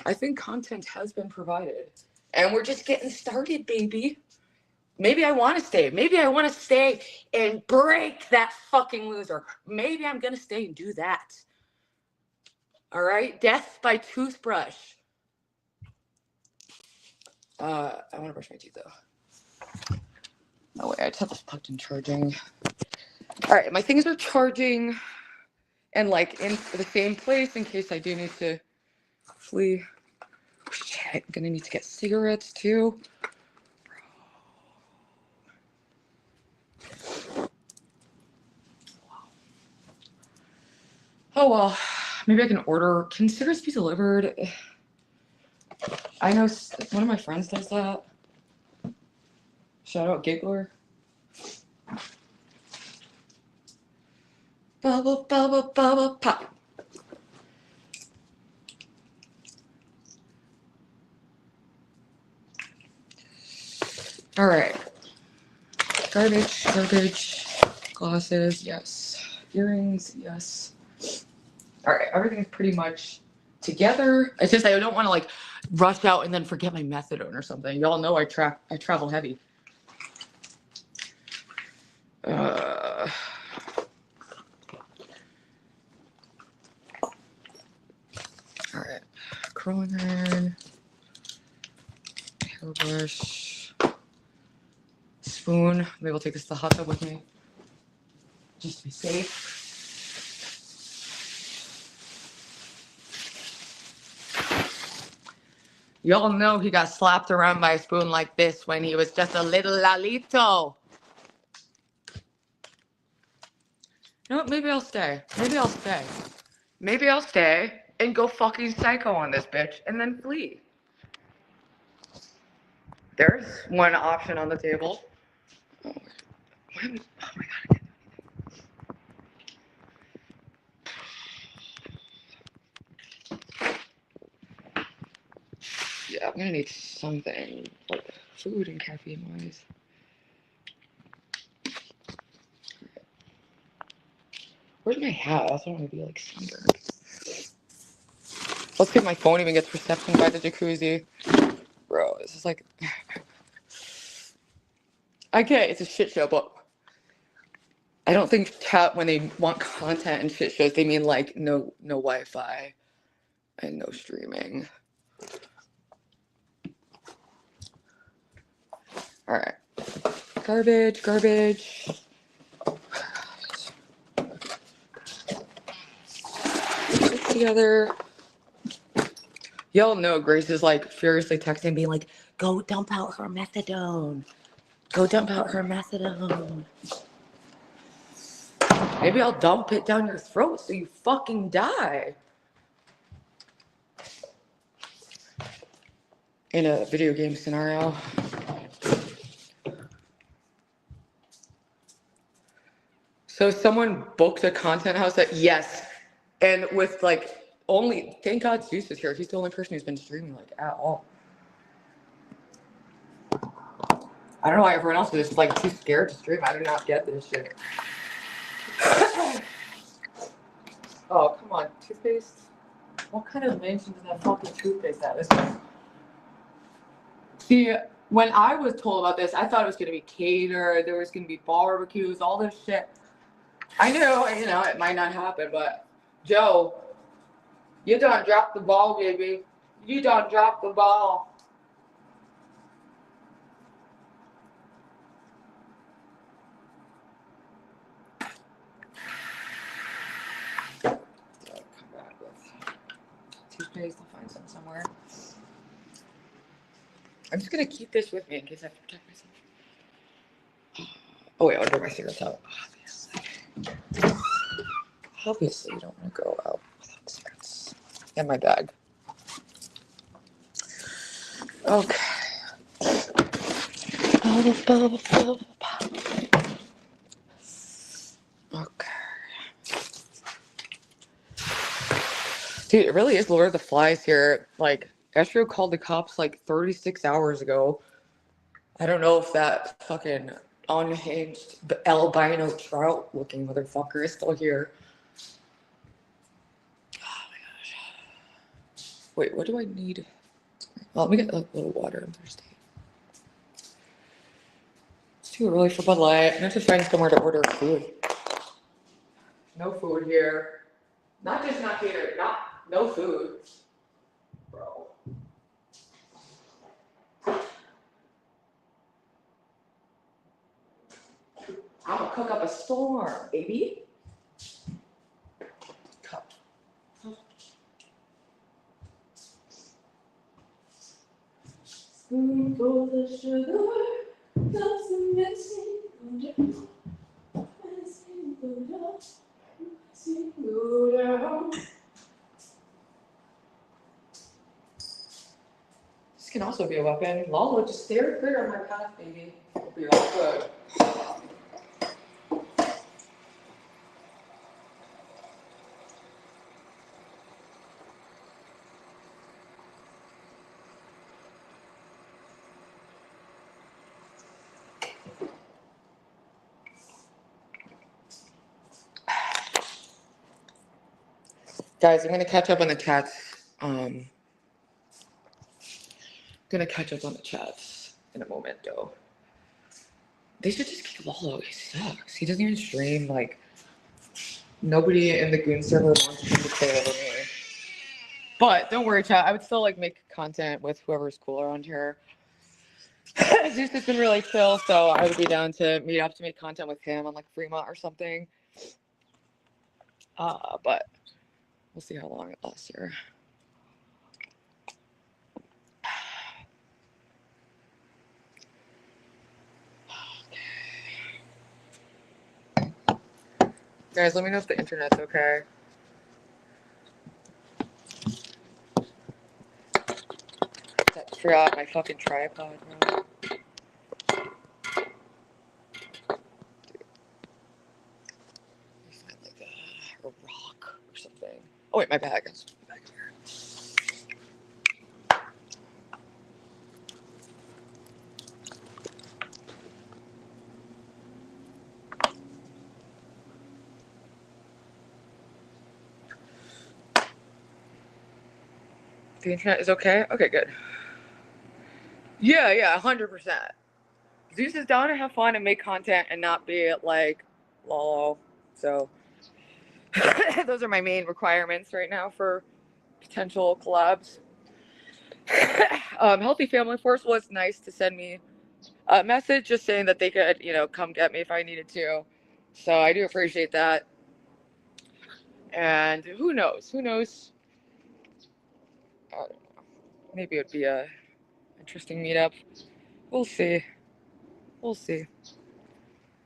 I think content has been provided. And we're just getting started, baby. Maybe I want to stay. Maybe I want to stay and break that fucking loser. Maybe I'm going to stay and do that. All right? Death by toothbrush. I want to brush my teeth, though. Oh, wait. I just have this plugged in charging. All right. My things are charging and, like, in the same place in case I do need to flee. Oh, shit. I'm going to need to get cigarettes, too. Oh, well, maybe I can order. Can cigarettes be delivered? I know one of my friends does that. Shout out Giggler. Bubble, bubble, bubble, pop. All right. Garbage, garbage. Glasses, yes. Earrings, yes. All right, everything's pretty much together. It's just I don't want to like rush out and then forget my methadone or something. Y'all know I travel heavy. All right, curling iron, hairbrush, spoon. Maybe I'll take this to the hot tub with me, just to be safe. Y'all know he got slapped around by a spoon like this when he was just a little lalito. You know what? Maybe I'll stay. Maybe I'll stay. Maybe I'll stay and go fucking psycho on this bitch and then flee. There's one option on the table. Oh my god. Yeah, I'm gonna need something like food and caffeine wise. Where's my hat? I also want to be like sunburned. Let's see if my phone even gets reception by the jacuzzi. Bro, this is like... Okay, it's a shit show, but I don't think chat, when they want content and shit shows, they mean like no Wi-Fi and no streaming. All right, garbage. Put it together. Y'all know Grace is like furiously texting, being like, "Go dump out her methadone. Go dump out her methadone." Maybe I'll dump it down your throat so you fucking die. In a video game scenario. So someone booked a content house that, yes, and with like only, thank God Zeus is here. He's the only person who's been streaming like at all. I don't know why everyone else is just like too scared to stream. I do not get this shit. Oh, come on, toothpaste? What kind of invention does that fucking toothpaste have? This is... See, when I was told about this, I thought it was gonna be catered, there was gonna be barbecues, all this shit. I knew, you know, it might not happen, but Joe, you done dropped the ball, baby. You done dropped the ball. maybe I'll find some somewhere. I'm just gonna keep this with me in case I have to protect myself. Oh wait, I'll get my cigarettes out. Obviously, you don't want to go out without cigarettes. And my bag. Okay. Okay. Dude, it really is Lord of the Flies here. Like, Astro called the cops like 36 hours ago. I don't know if that fucking unhinged albino trout looking motherfucker is still here. Oh my gosh. Wait, what do I need? Well, let me get a little water. I'm thirsty. It's too early for Bud Light. I'm gonna have to find somewhere to order food. No food here. Not just not catered, no food. Bro. I'm gonna cook up a storm, baby. Cup. Spoonful of sugar, doesn't missing. This can also be a weapon. Lalo, just stare clear on my path, baby. It'll be all good. Guys, I'm gonna catch up on the chats. Gonna catch up on the chats in a moment, though. They should just kick Lalo. He sucks. He doesn't even stream. Like, nobody in the Goon server wants him to play over me. But don't worry, chat. I would still like make content with whoever's cool around here. Zeus has been really chill, so I would be down to meet up to make content with him on like Fremont or something. But we'll see how long it lasts here. Guys, let me know if the internet's okay. Figure out my fucking tripod, bro. Find like a rock or something. Oh wait, my bag. My bag here. The internet is okay? Okay, good. Yeah, 100%. Zeus is down to have fun and make content and not be like Lalo. So those are my main requirements right now for potential collabs. Healthy Family Force was nice to send me a message just saying that they could, come get me if I needed to. So I do appreciate that. And who knows? I don't know. Maybe it would be a interesting meetup. We'll see.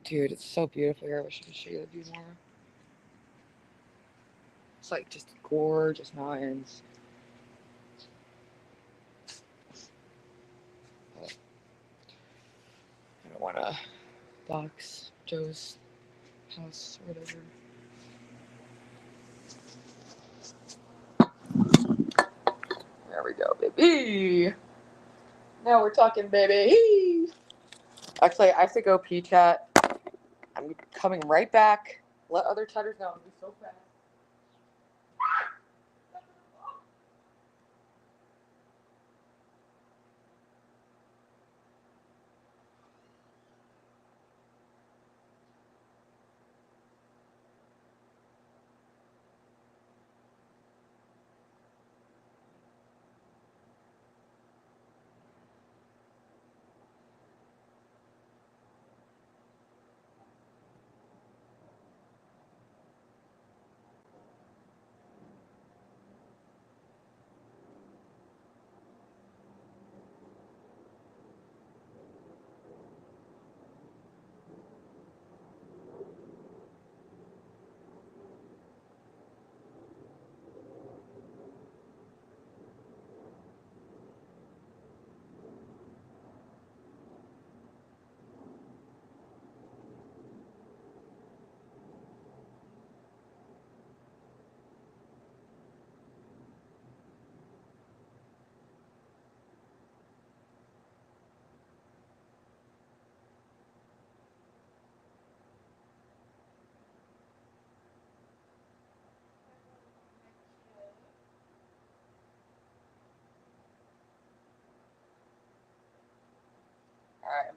Dude, it's so beautiful here. I wish I could show you the view more. It's like just gorgeous mountains. But I don't want to box Joe's house or whatever. There we go, baby. Now we're talking, baby. Actually, I have to go pee, chat. I'm coming right back. Let other chatters know. It'll be so fast.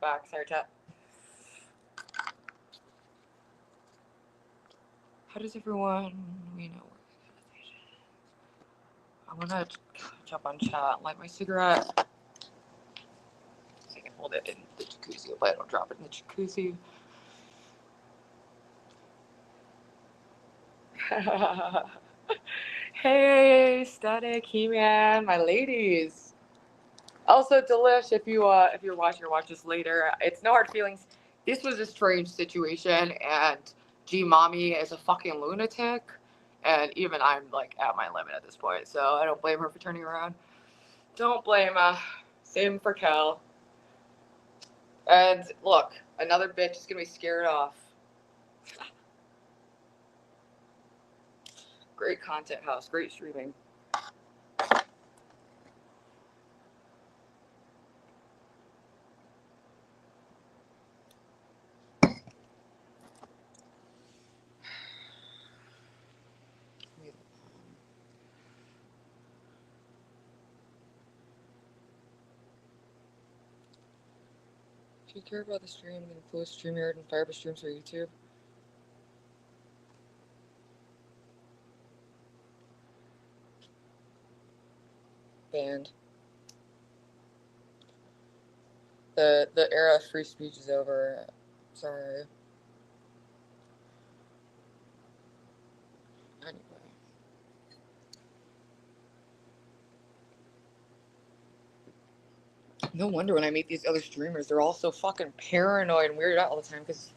back. Sorry, chat. How does everyone we know work? I'm gonna jump on chat, light my cigarette. So I can hold it in the jacuzzi, but I don't drop it in the jacuzzi. Hey, Static, He-Man, my ladies. Also, Delish, if you're watching or watch this later, it's no hard feelings. This was a strange situation, and G Mommy is a fucking lunatic, and even I'm like at my limit at this point, so I don't blame her for turning around. Don't blame her. Same for Cal. And look, another bitch is gonna be scared off. Great content house, great streaming. Do you care about the stream and influence StreamYard and Firebase streams for YouTube? Banned. The era of free speech is over. Sorry. Anyway. No wonder when I meet these other streamers, they're all so fucking paranoid and weirded out all the time because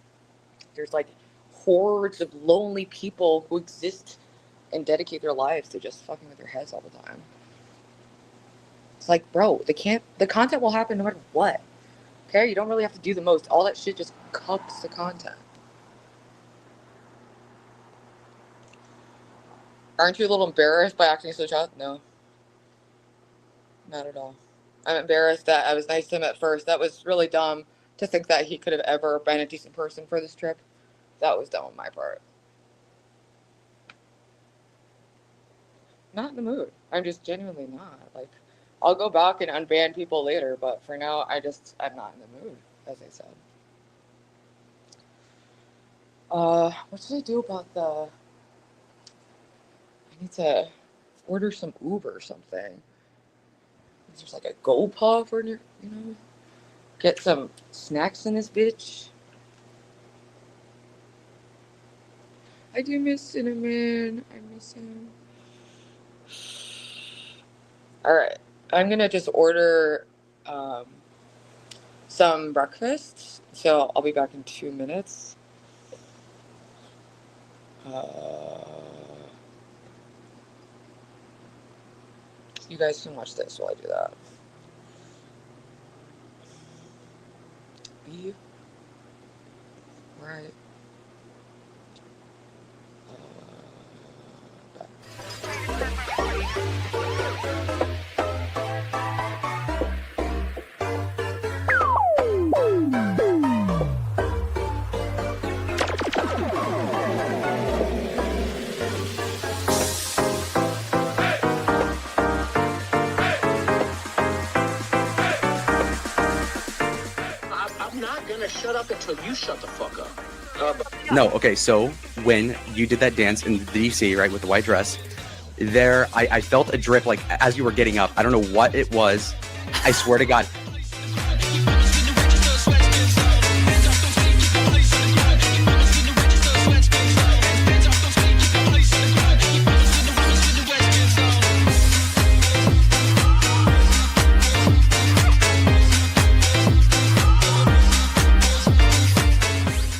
there's like hordes of lonely people who exist and dedicate their lives to just fucking with their heads all the time. It's like, bro, the content will happen no matter what. Okay? You don't really have to do the most. All that shit just cups the content. Aren't you a little embarrassed by acting so child? No. Not at all. I'm embarrassed that I was nice to him at first. That was really dumb to think that he could have ever been a decent person for this trip. That was dumb on my part. Not in the mood. I'm just genuinely not. Like, I'll go back and unban people later, but for now, I'm not in the mood, as I said. What should I do about I need to order some Uber or something. There's like a GoPuff or, you know, get some snacks in this bitch. I do miss Cinnamon. I miss him. All right. I'm going to just order some breakfast. So I'll be back in 2 minutes. You guys can watch this while I do that. Be right
Shut up until you shut the fuck up.
No, okay, so when you did that dance in the DC, right, with the white dress, I felt a drip, like, as you were getting up. I don't know what it was. I swear to God.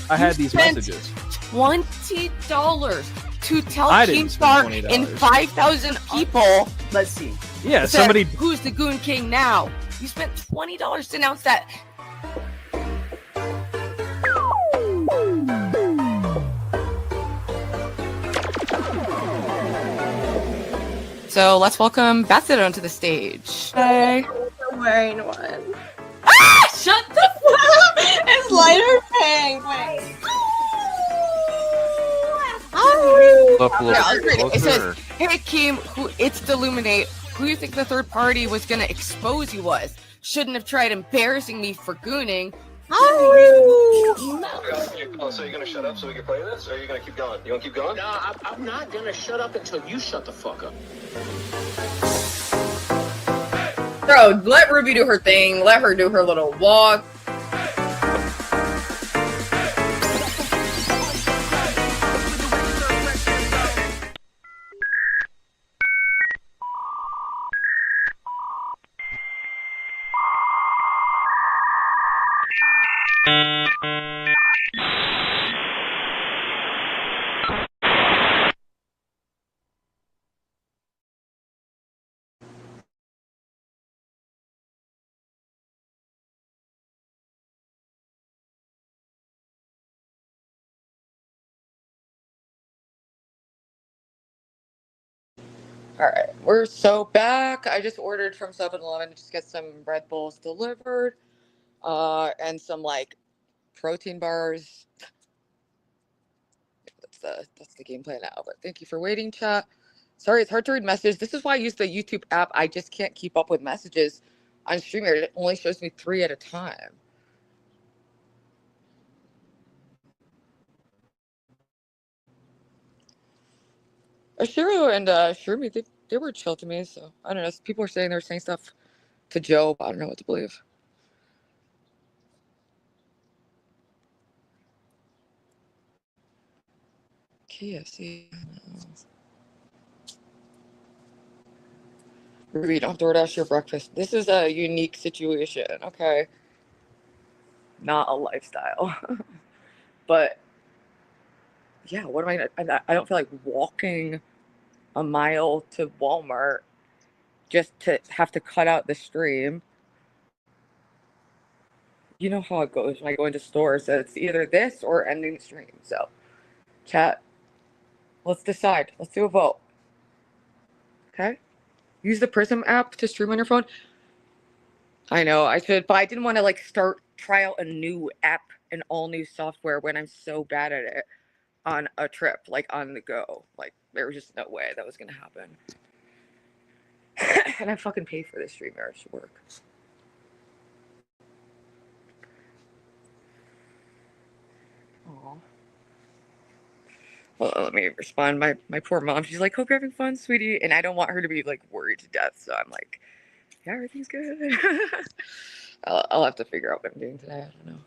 I had these messages.
$20 to tell
I didn't
Keemstar
spend $20.
in 5,000 people. Let's see.
Yeah,
said,
somebody.
Who's the Goon King now? You spent $20 to announce that. So let's welcome Bassett onto the stage.
I'm wearing one.
Ah! Shut the
It's lighter pink. Wait.
Look,
Yeah, I'll read it. It
closer.
says, "Hey Keem, it's Deluminate. Who you think the third party was gonna expose you was? Shouldn't have tried embarrassing me for gooning.
Oh, so you're gonna shut up so we can play this, or are you gonna keep going? You wanna keep going? No, I'm not gonna shut up until you shut the fuck up.
Bro, let Ruby do her thing. Let her do her little walk.
Alright, we're so back. I just ordered from 7-Eleven to just get some Red Bulls delivered. And some like protein bars. That's the gameplay now. But thank you for waiting, chat. Sorry, it's hard to read messages. This is why I use the YouTube app. I just can't keep up with messages on StreamYard. It only shows me 3 at a time. Ashiro and Shroomy, they were chill to me, so I don't know. People are saying they were saying stuff to Joe, but I don't know what to believe. KFC. Ruby, don't DoorDash your breakfast. This is a unique situation, okay? Not a lifestyle. But yeah, what am I don't feel like walking a mile to Walmart just to have to cut out the stream. You know how it goes when I go into stores. So it's either this or ending the stream. So, chat, let's decide. Let's do a vote. Okay? Use the Prism app to stream on your phone. I know I should, but I didn't want to like try out a new app and all new software when I'm so bad at it on a trip, like on the go. Like there was just no way that was gonna happen. And I fucking paid for this StreamYard. It should work. Aww. Well, let me respond. My poor mom. She's like, "Hope you're having fun, sweetie," and I don't want her to be like worried to death. So I'm like, "Yeah, everything's good." I'll have to figure out what I'm doing today. I don't know.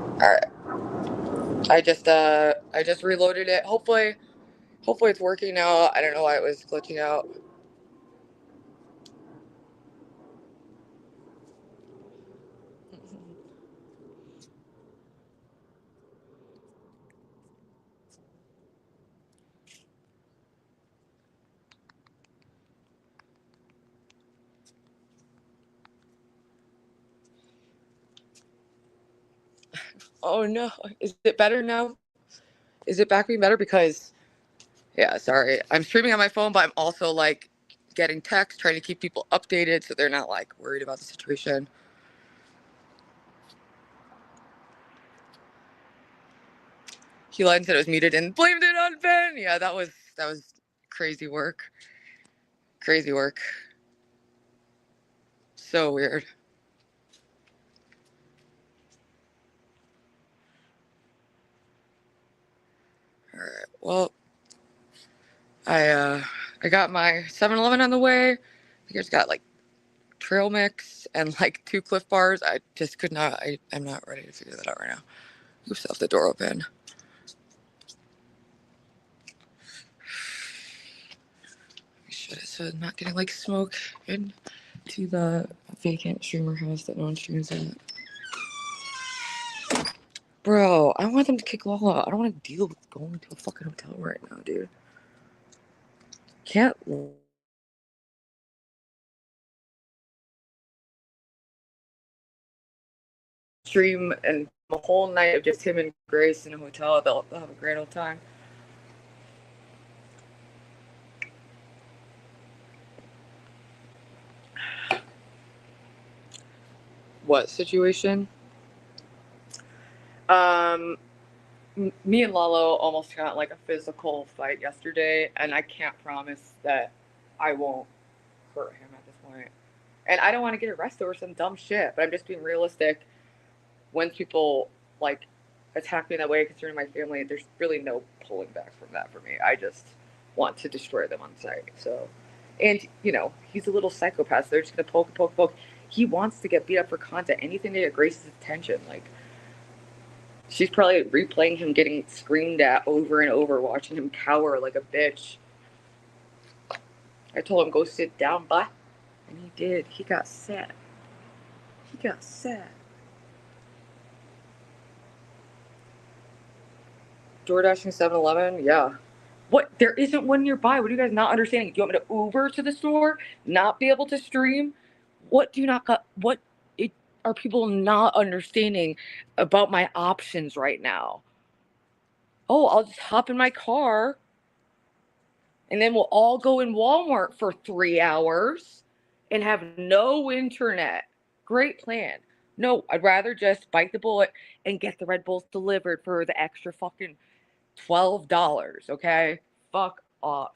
All right. I just reloaded it. Hopefully it's working now. I don't know why it was glitching out. Oh no. Is it better now? Is it back being better? Because yeah, sorry. I'm streaming on my phone, but I'm also like getting texts, trying to keep people updated so they're not like worried about the situation. He lied and said it was muted and blamed it on Ben. Yeah, that was crazy work. Crazy work. So weird. All right. Well, I got my 7-Eleven on the way. I think I just got like trail mix and like 2 Cliff Bars. I just could not. I'm not ready to figure that out right now. You still have the door open. Should have said not getting like smoke into the vacant streamer house that no one streams in. Bro, I want them to kick Lala. I don't want to deal with going to a fucking hotel right now, dude. Can't stream and a whole night of just him and Grace in a hotel. They'll have a great old time. What situation? Me and Lalo almost got like a physical fight yesterday, and I can't promise that I won't hurt him at this point. And I don't want to get arrested over some dumb shit, but I'm just being realistic. When people like attack me that way concerning my family, there's really no pulling back from that for me. I just want to destroy them on sight. So, and you know, he's a little psychopath. So they're just gonna poke. He wants to get beat up for content. Anything to get Grace's attention. Like, she's probably replaying him getting screamed at over and over, watching him cower like a bitch. I told him, go sit down, bud. And he did. He got sad. DoorDashing 7-Eleven? Yeah. What? There isn't one nearby. What are you guys not understanding? Do you want me to Uber to the store? Not be able to stream? What do you not got? What are people not understanding about my options right now? Oh, I'll just hop in my car and then we'll all go in Walmart for 3 hours and have no internet. Great plan. No, I'd rather just bite the bullet and get the Red Bulls delivered for the extra fucking $12, okay? Fuck off.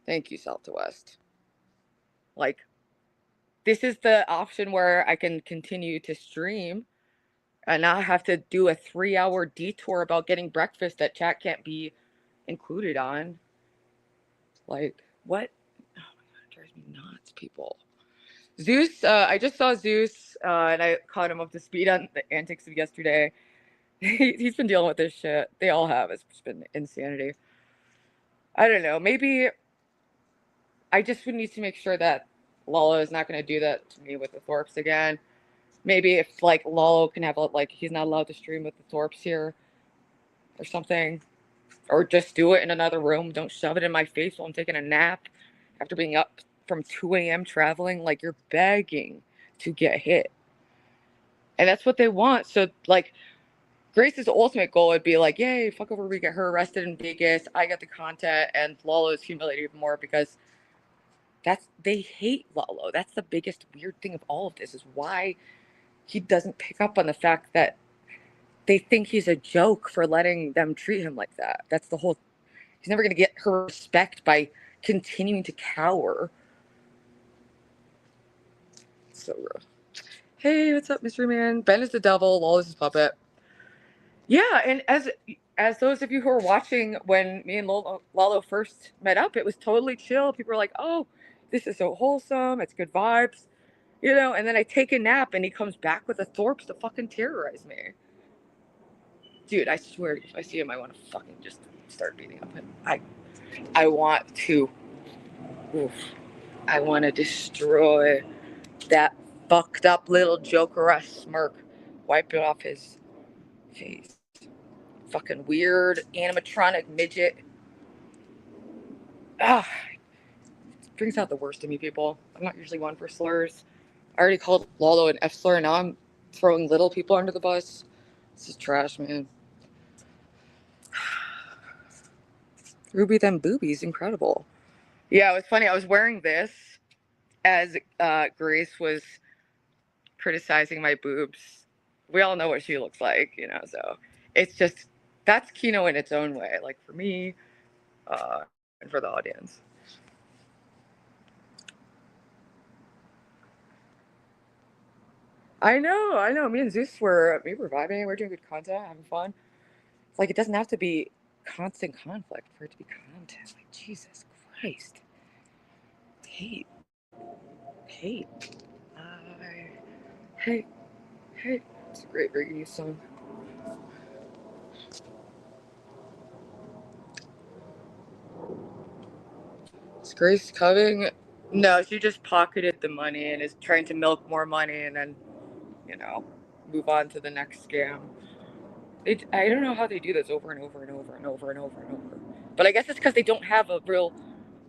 Thank you, South to West. Like, this is the option where I can continue to stream and not have to do a 3-hour detour about getting breakfast that chat can't be included on. Like, what? Oh my god, it drives me nuts, people. Zeus, I just saw Zeus, and I caught him up to speed on the antics of yesterday. He's been dealing with this shit. They all have. It's been insanity. I don't know. Maybe I just would need to make sure that Lalo is not going to do that to me with the Thorpes again. Maybe if, like, Lalo can have, like, he's not allowed to stream with the Thorpes here or something. Or just do it in another room. Don't shove it in my face while I'm taking a nap after being up from 2 a.m. traveling. Like, you're begging to get hit. And that's what they want. So, like, Grace's ultimate goal would be like, yay, fuck over, we get her arrested in Vegas. I get the content, and Lalo is humiliated even more because they hate Lalo. That's the biggest weird thing of all of this, is why he doesn't pick up on the fact that they think he's a joke for letting them treat him like that. That's the whole. He's never going to get her respect by continuing to cower. So rough. Hey, what's up, Mystery Man? Ben is the devil. Lalo is his puppet. Yeah, and as those of you who are watching, when me and Lalo first met up, it was totally chill. People were like, oh, this is so wholesome. It's good vibes. You know, and then I take a nap and he comes back with the Thorpes to fucking terrorize me. Dude, I swear, if I see him, I want to fucking just start beating up him. I want to. Oof. I want to destroy that fucked up little Joker-ass smirk. Wipe it off his face. Fucking weird animatronic midget. Ah, brings out the worst in me, people. I'm not usually one for slurs. I already called Lalo an F slur, and now I'm throwing little people under the bus. This is trash, man. Ruby, them boobies, incredible. Yeah, it was funny. I was wearing this as Grace was criticizing my boobs. We all know what she looks like, you know, so it's just, that's Kino in its own way, like for me and for the audience. I know. Me and Zeus were vibing. We're doing good content, having fun. It's like it doesn't have to be constant conflict for it to be content. Like Jesus Christ. Hate. Hey. It's a great reggae song. Is Grace coming? No, she just pocketed the money and is trying to milk more money and then, you know, move on to the next scam. I don't know how they do this over and over and over and over and over and over. But I guess it's because they don't have a real...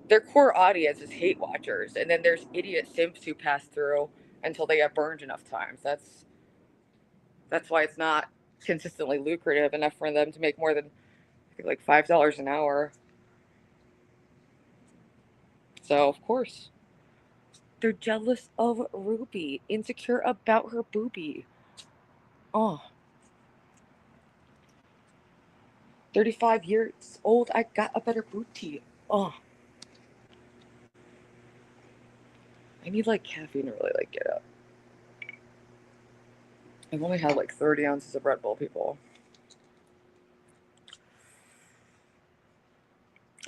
Their core audience is hate watchers, and then there's idiot simps who pass through until they get burned enough times. That's why it's not consistently lucrative enough for them to make more than like $5 an hour. So of course they're jealous of Ruby, insecure about her boobie. Oh, 35 years old, I got a better booty. Oh, I need like caffeine to really like get up. I've only had like 30 ounces of Red Bull, people.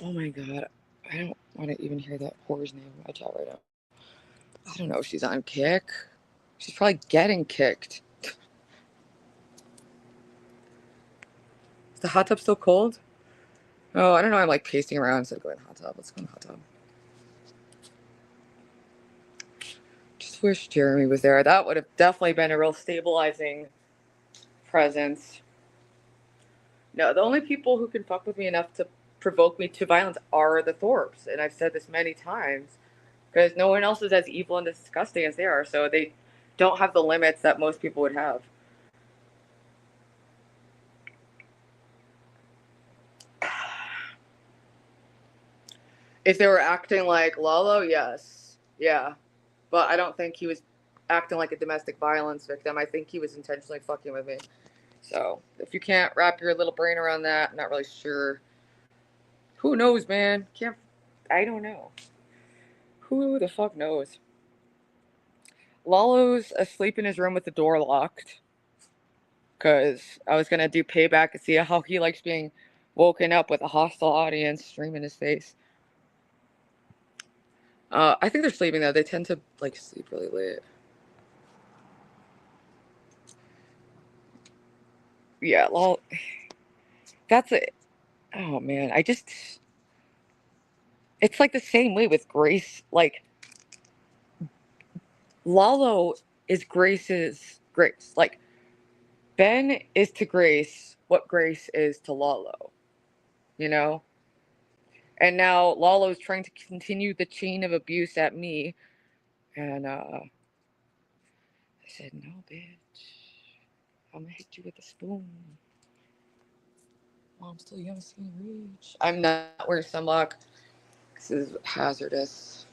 Oh my god, I don't want to even hear that whore's name in my chat right now. I don't know if she's on kick. She's probably getting kicked. Is the hot tub still cold? Oh, I don't know. I'm like pacing around instead of going hot tub. Let's go in the hot tub. Just wish Jeremy was there. That would have definitely been a real stabilizing presence. No, the only people who can fuck with me enough to provoke me to violence are the Thorpes. And I've said this many times. Because no one else is as evil and disgusting as they are. So they don't have the limits that most people would have. If they were acting like Lalo, yes. Yeah. But I don't think he was acting like a domestic violence victim. I think he was intentionally fucking with me. So if you can't wrap your little brain around that, I'm not really sure. Who knows, man? I don't know. Who the fuck knows? Lalo's asleep in his room with the door locked. Because I was going to do payback and see how he likes being woken up with a hostile audience streaming his face. I think they're sleeping, though. They tend to, like, sleep really late. Yeah, Lalo... That's it. Oh, man. It's like the same way with Grace. Like, Lalo is Grace's Grace. Like, Ben is to Grace what Grace is to Lalo. You know? And now Lalo's trying to continue the chain of abuse at me. And, I said, no, bitch. I'm gonna hit you with a spoon. Mom's still young, skinny, rich. I'm not wearing sunblock. This is hazardous.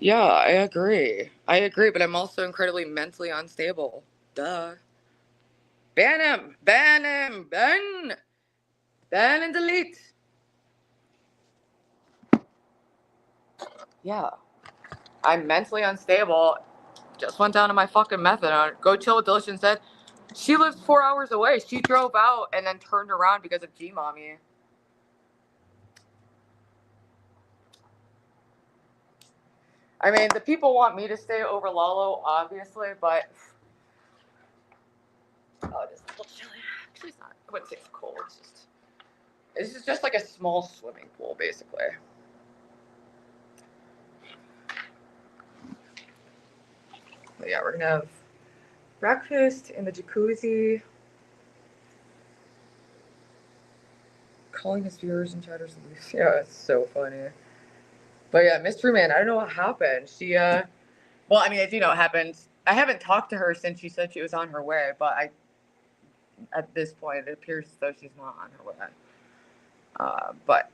Yeah, I agree, but I'm also incredibly mentally unstable. Duh. Ban him! Ban him! Ban and delete! Yeah. I'm mentally unstable. Just went down to my fucking methadone. Go chill with Delicious instead. She lives 4 hours away. She drove out and then turned around because of G-Mommy. I mean, the people want me to stay over Lalo, obviously, but... Oh, it is a little chilly. Actually, it's not. I wouldn't say it's cold. It's just like a small swimming pool, basically. But yeah, we're gonna have breakfast in the jacuzzi. Calling his viewers and chatters loose. Yeah, it's so funny. But yeah, Mystery Man, I don't know what happened. She Well, I mean, I do know what happened. I haven't talked to her since she said she was on her way, but at this point, it appears as though she's not on her way. But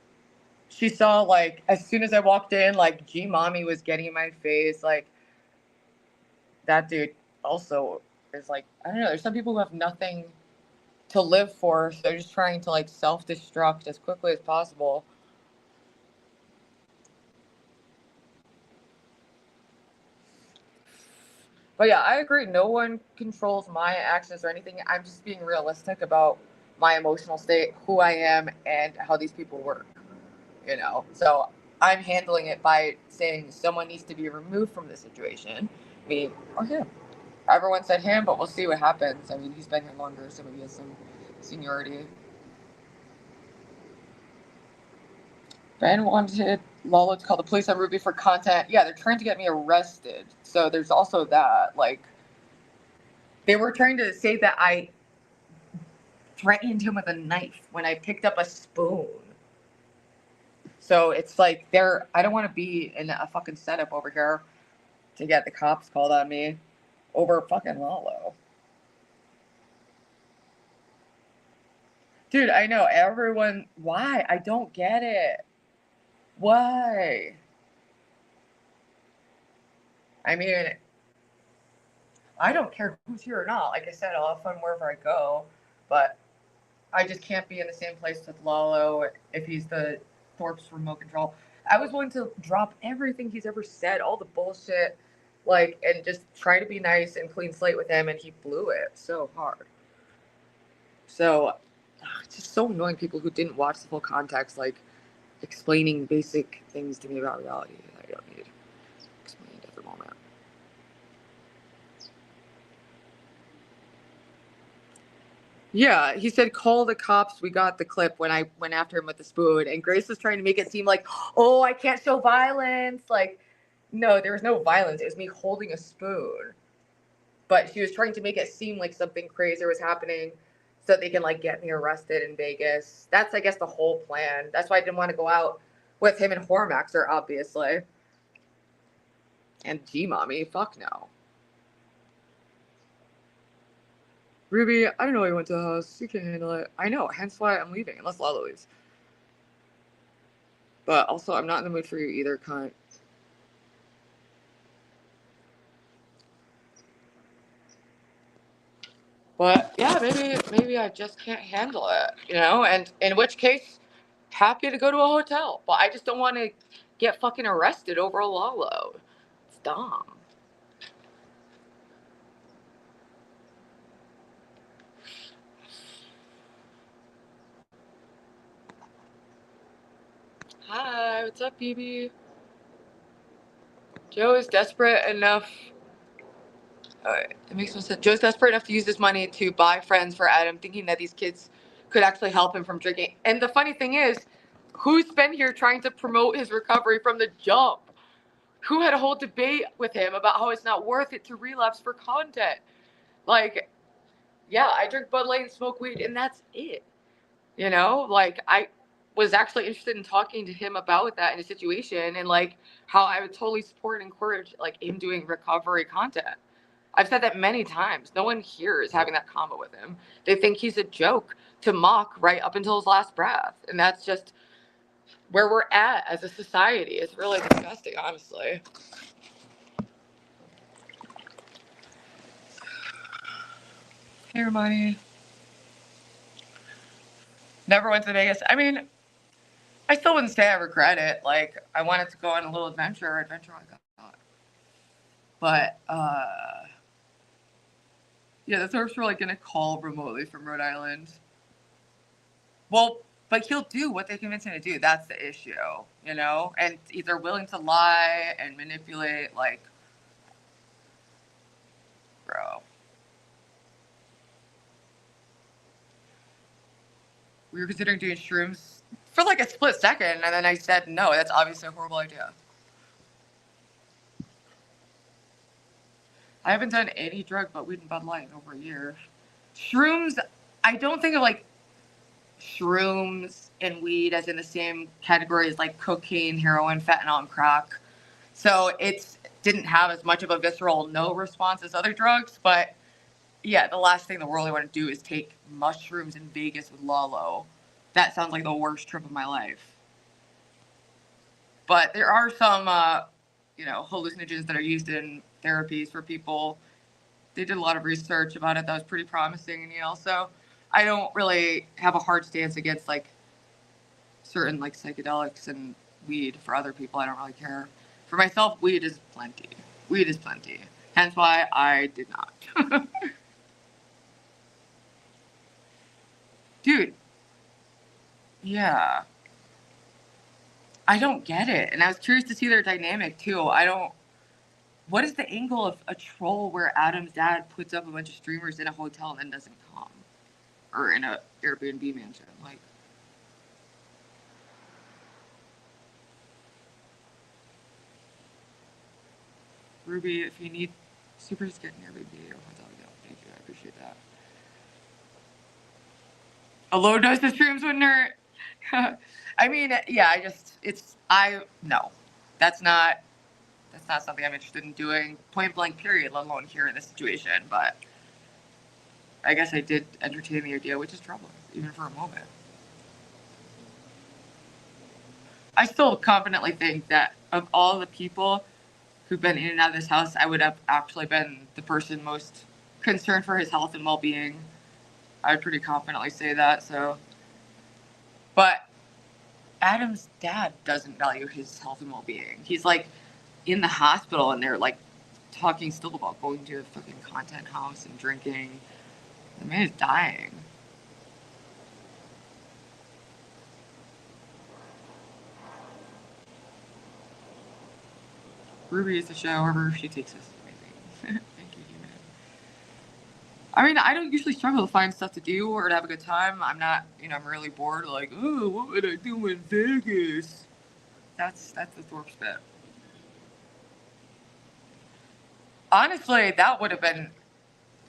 she saw, like, as soon as I walked in, like, G Mommy was getting in my face. Like, that dude also is like, I don't know, there's some people who have nothing to live for, so they're just trying to, like, self-destruct as quickly as possible. But yeah, I agree. No one controls my actions or anything. I'm just being realistic about my emotional state, who I am, and how these people work. You know, so I'm handling it by saying someone needs to be removed from the situation, me or him. Everyone said him, but we'll see what happens. I mean, he's been here longer, so maybe he has some seniority. Ben wanted Lalo to call the police on Ruby for content. Yeah, they're trying to get me arrested. So there's also that. Like, they were trying to say that I threatened him with a knife when I picked up a spoon. So it's like I don't want to be in a fucking setup over here to get the cops called on me over fucking Lalo. Dude, I know everyone. Why? I don't get it. Why? I mean, I don't care who's here or not. Like I said, I'll have fun wherever I go. But I just can't be in the same place with Lalo if he's the Thorpe's remote control. I was willing to drop everything he's ever said, all the bullshit, like, and just try to be nice and clean slate with him, and he blew it so hard. So, it's just so annoying people who didn't watch the full context, like, explaining basic things to me about reality that I don't need explained at the moment. Yeah, he said, call the cops. We got the clip when I went after him with the spoon. And Grace was trying to make it seem like, oh, I can't show violence. Like, no, there was no violence. It was me holding a spoon. But she was trying to make it seem like something crazy was happening so that they can, like, get me arrested in Vegas. That's, I guess, the whole plan. That's why I didn't want to go out with him and Hormaxer, obviously. And G-Mommy, fuck no. Ruby, I don't know why you went to the house. You can handle it. I know, hence why I'm leaving, unless Lalo leaves. But also, I'm not in the mood for you either, cunt. But yeah, maybe I just can't handle it, you know? And in which case, happy to go to a hotel. But I just don't want to get fucking arrested over a Lalo. It's dumb. Hi, what's up, BB? Joe is desperate enough. It makes no sense. Joe's desperate enough to use this money to buy friends for Adam, thinking that these kids could actually help him from drinking. And the funny thing is, who's been here trying to promote his recovery from the jump? Who had a whole debate with him about how it's not worth it to relapse for content? Like, yeah, I drink Bud Light and smoke weed, and that's it. You know, like, I was actually interested in talking to him about that in a situation, and like how I would totally support and encourage like him doing recovery content. I've said that many times. No one here is having that combo with him. They think he's a joke to mock right up until his last breath, and that's just where we're at as a society. It's really disgusting, honestly. Hey, Romani. Never went to Vegas. I mean, I still wouldn't say I regret it. Like, I wanted to go on a little adventure I got. But, yeah, the Thorpes were, like, going to call remotely from Rhode Island. Well, but he'll do what they convince him to do. That's the issue, you know? And either willing to lie and manipulate, like, bro. We were considering doing shrooms for like a split second, and then I said, no, that's obviously a horrible idea. I haven't done any drug but weed and Bud Light in over a year. Shrooms, I don't think of like shrooms and weed as in the same category as like cocaine, heroin, fentanyl, and crack. So it's didn't have as much of a visceral no response as other drugs, but yeah, the last thing in the world I want to do is take mushrooms in Vegas with Lalo. That sounds like the worst trip of my life. But there are some, hallucinogens that are used in therapies for people. They did a lot of research about it that was pretty promising in Yale. So I don't really have a hard stance against like certain like psychedelics and weed. For other people, I don't really care. For myself, weed is plenty. Weed is plenty. Hence why I did not. Dude. Yeah. I don't get it. And I was curious to see their dynamic too. What is the angle of a troll where Adam's dad puts up a bunch of streamers in a hotel and then doesn't come? Or in a Airbnb mansion? Like, Ruby, if you need supers, get an Airbnb or hotel. Thank you. I appreciate that. A low dose of streams wouldn't hurt. I mean, yeah, no. That's not something I'm interested in doing, point blank period, let alone here in this situation. But I guess I did entertain the idea, which is troubling, even for a moment. I still confidently think that of all the people who've been in and out of this house, I would have actually been the person most concerned for his health and well-being. I would pretty confidently say that. So, but Adam's dad doesn't value his health and well-being. He's like in the hospital and they're like talking still about going to a fucking content house and drinking. The man is dying. Ruby is the show, wherever she takes us. Amazing. Thank you, human. I mean, I don't usually struggle to find stuff to do or to have a good time. I'm not, I'm really bored. Like, oh, what would I do in Vegas? That's the Thorpe's bit. Honestly, that would have been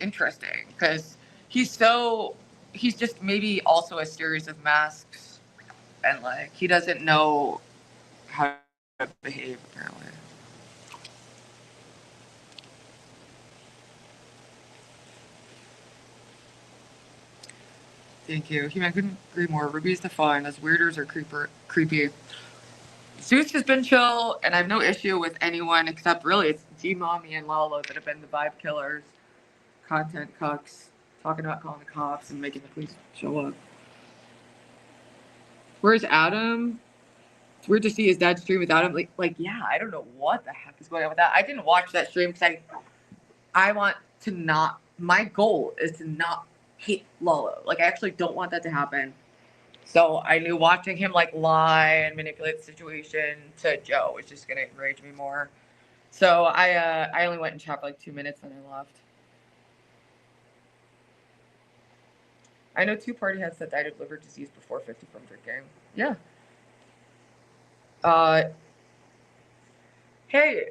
interesting because he's just maybe also a series of masks and like he doesn't know how to behave apparently. Thank you. Human, I couldn't agree more. Ruby's the fun. As weirders are creepy. Zeus has been chill, and I have no issue with anyone except really it's G-Mommy and Lalo that have been the vibe killers, content cucks, talking about calling the cops and making the police show up. Where's Adam? It's weird to see his dad stream without him. Like, yeah, I don't know what the heck is going on with that. I didn't watch that stream because I want to not. My goal is to not hate Lalo. Like, I actually don't want that to happen. So I knew watching him like lie and manipulate the situation to Joe was just gonna enrage me more. So I only went and chat for like 2 minutes and I left. I know 2 party heads that died of liver disease before 50 from drinking. Yeah. Hey,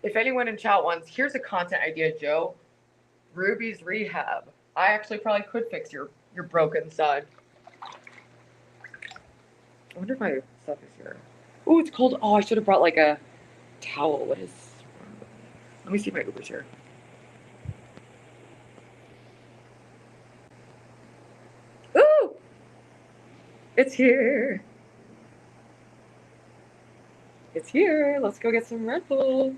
if anyone in chat wants, here's a content idea, Joe. Ruby's rehab. I actually probably could fix your broken son. I wonder if my stuff is here. Oh, it's cold. Oh, I should have brought like a towel. What is? Let me see if my Uber's here. Ooh! It's here. It's here. Let's go get some Red Bull.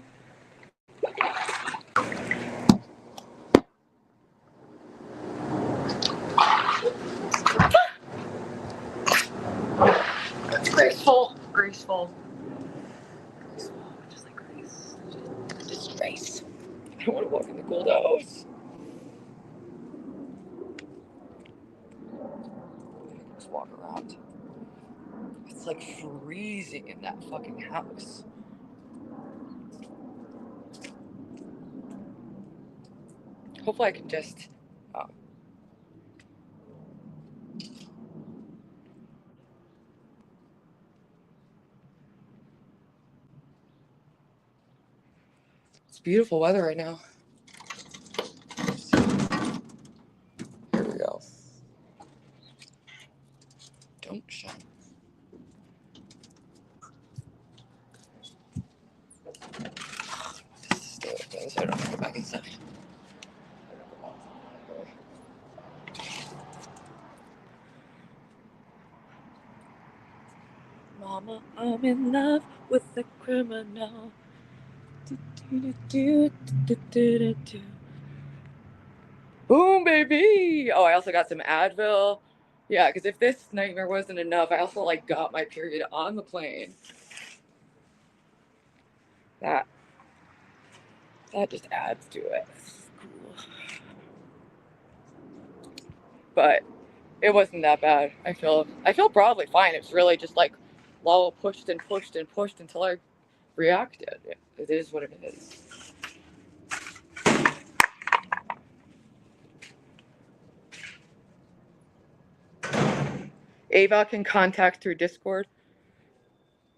Graceful. Just like Grace. Just Grace. I don't want to walk in the cold house. Just walk around. It's like freezing in that fucking house. Hopefully I can just It's beautiful weather right now. Here we go. Don't shut. Mama, I'm in love with the criminal. Do-do-do-do-do-do-do-do. Boom, baby. Oh, I also got some Advil. Yeah, because if this nightmare wasn't enough, I also like got my period on the plane. That just adds to it. It's cool. But it wasn't that bad. I feel broadly fine. It's really just like Lala pushed and pushed and pushed until I reacted. It is what it is. Ava can contact through Discord.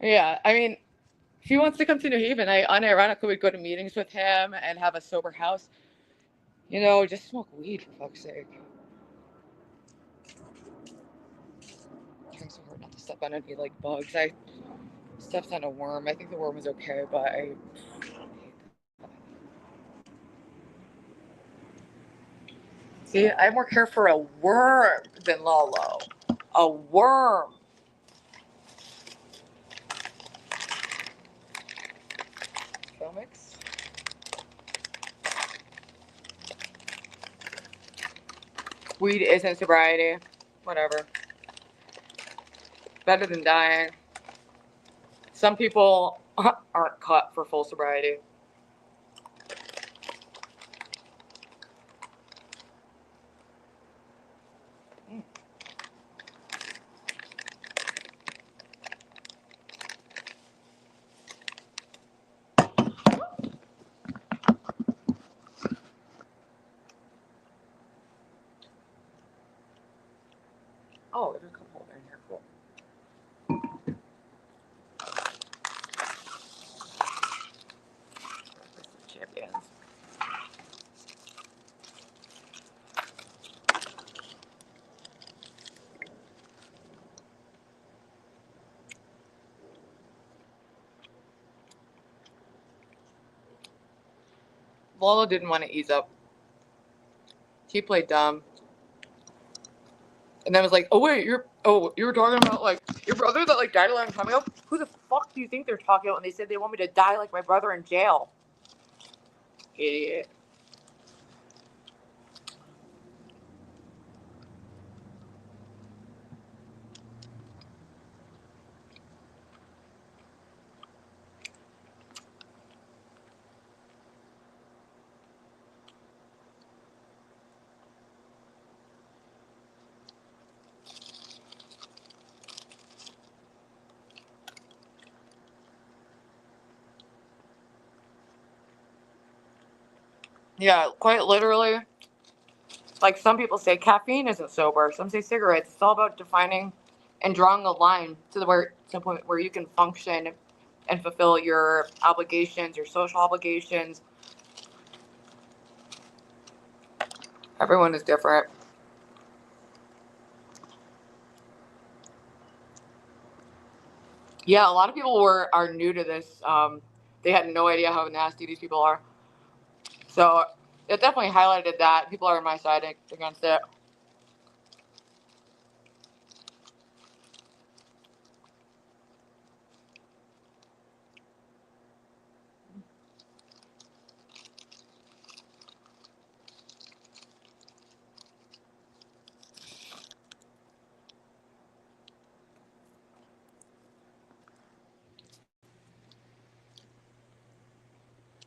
Yeah, I mean, if he wants to come to New Haven, I unironically would go to meetings with him and have a sober house. You know, just smoke weed for fuck's sake. I'm trying so hard not to step on any like bugs. I stepped on a worm. I think the worm was okay, but I hate that. See, I have more care for a worm than Lalo. A worm. Trail mix. Weed isn't sobriety. Whatever. Better than dying. Some people aren't cut for full sobriety. Oh, there's a cup holder in here. Cool. Champions. Lolo didn't want to ease up. He played dumb. And then was like, oh wait, you were talking about like your brother that like died a long time ago? Who the fuck do you think they're talking about? And they said they want me to die like my brother in jail. Idiot. Yeah, quite literally. Like some people say caffeine isn't sober. Some say cigarettes. It's all about defining and drawing a line to the point where you can function and fulfill your obligations, your social obligations. Everyone is different. Yeah, a lot of people are new to this. They had no idea how nasty these people are. So it definitely highlighted that. People are on my side against it.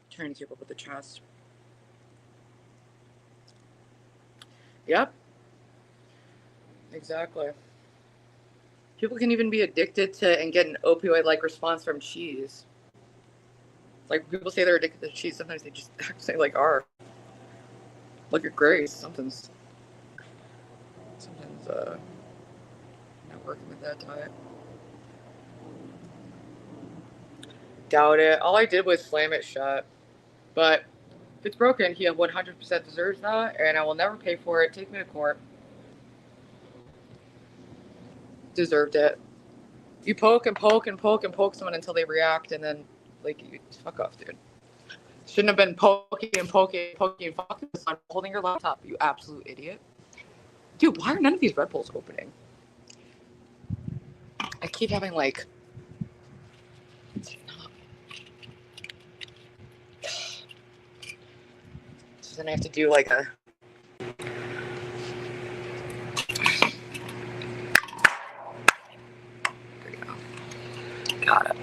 Trying to keep up with the chest. Yep. Exactly. People can even be addicted to and get an opioid-like response from cheese. Like people say they're addicted to cheese, sometimes they just actually like are. Look at Grace. Sometimes not working with that diet. Doubt it. All I did was slam it shut. But if it's broken, he 100% deserves that, and I will never pay for it. Take me to court. Deserved it. You poke and poke and poke and poke someone until they react, and then, like, you fuck off, dude. Shouldn't have been poking and poking and poking and fucking holding your laptop, you absolute idiot. Dude, why are none of these Red Bulls opening? I keep having, like, then I have to do like a. There you go. Got it.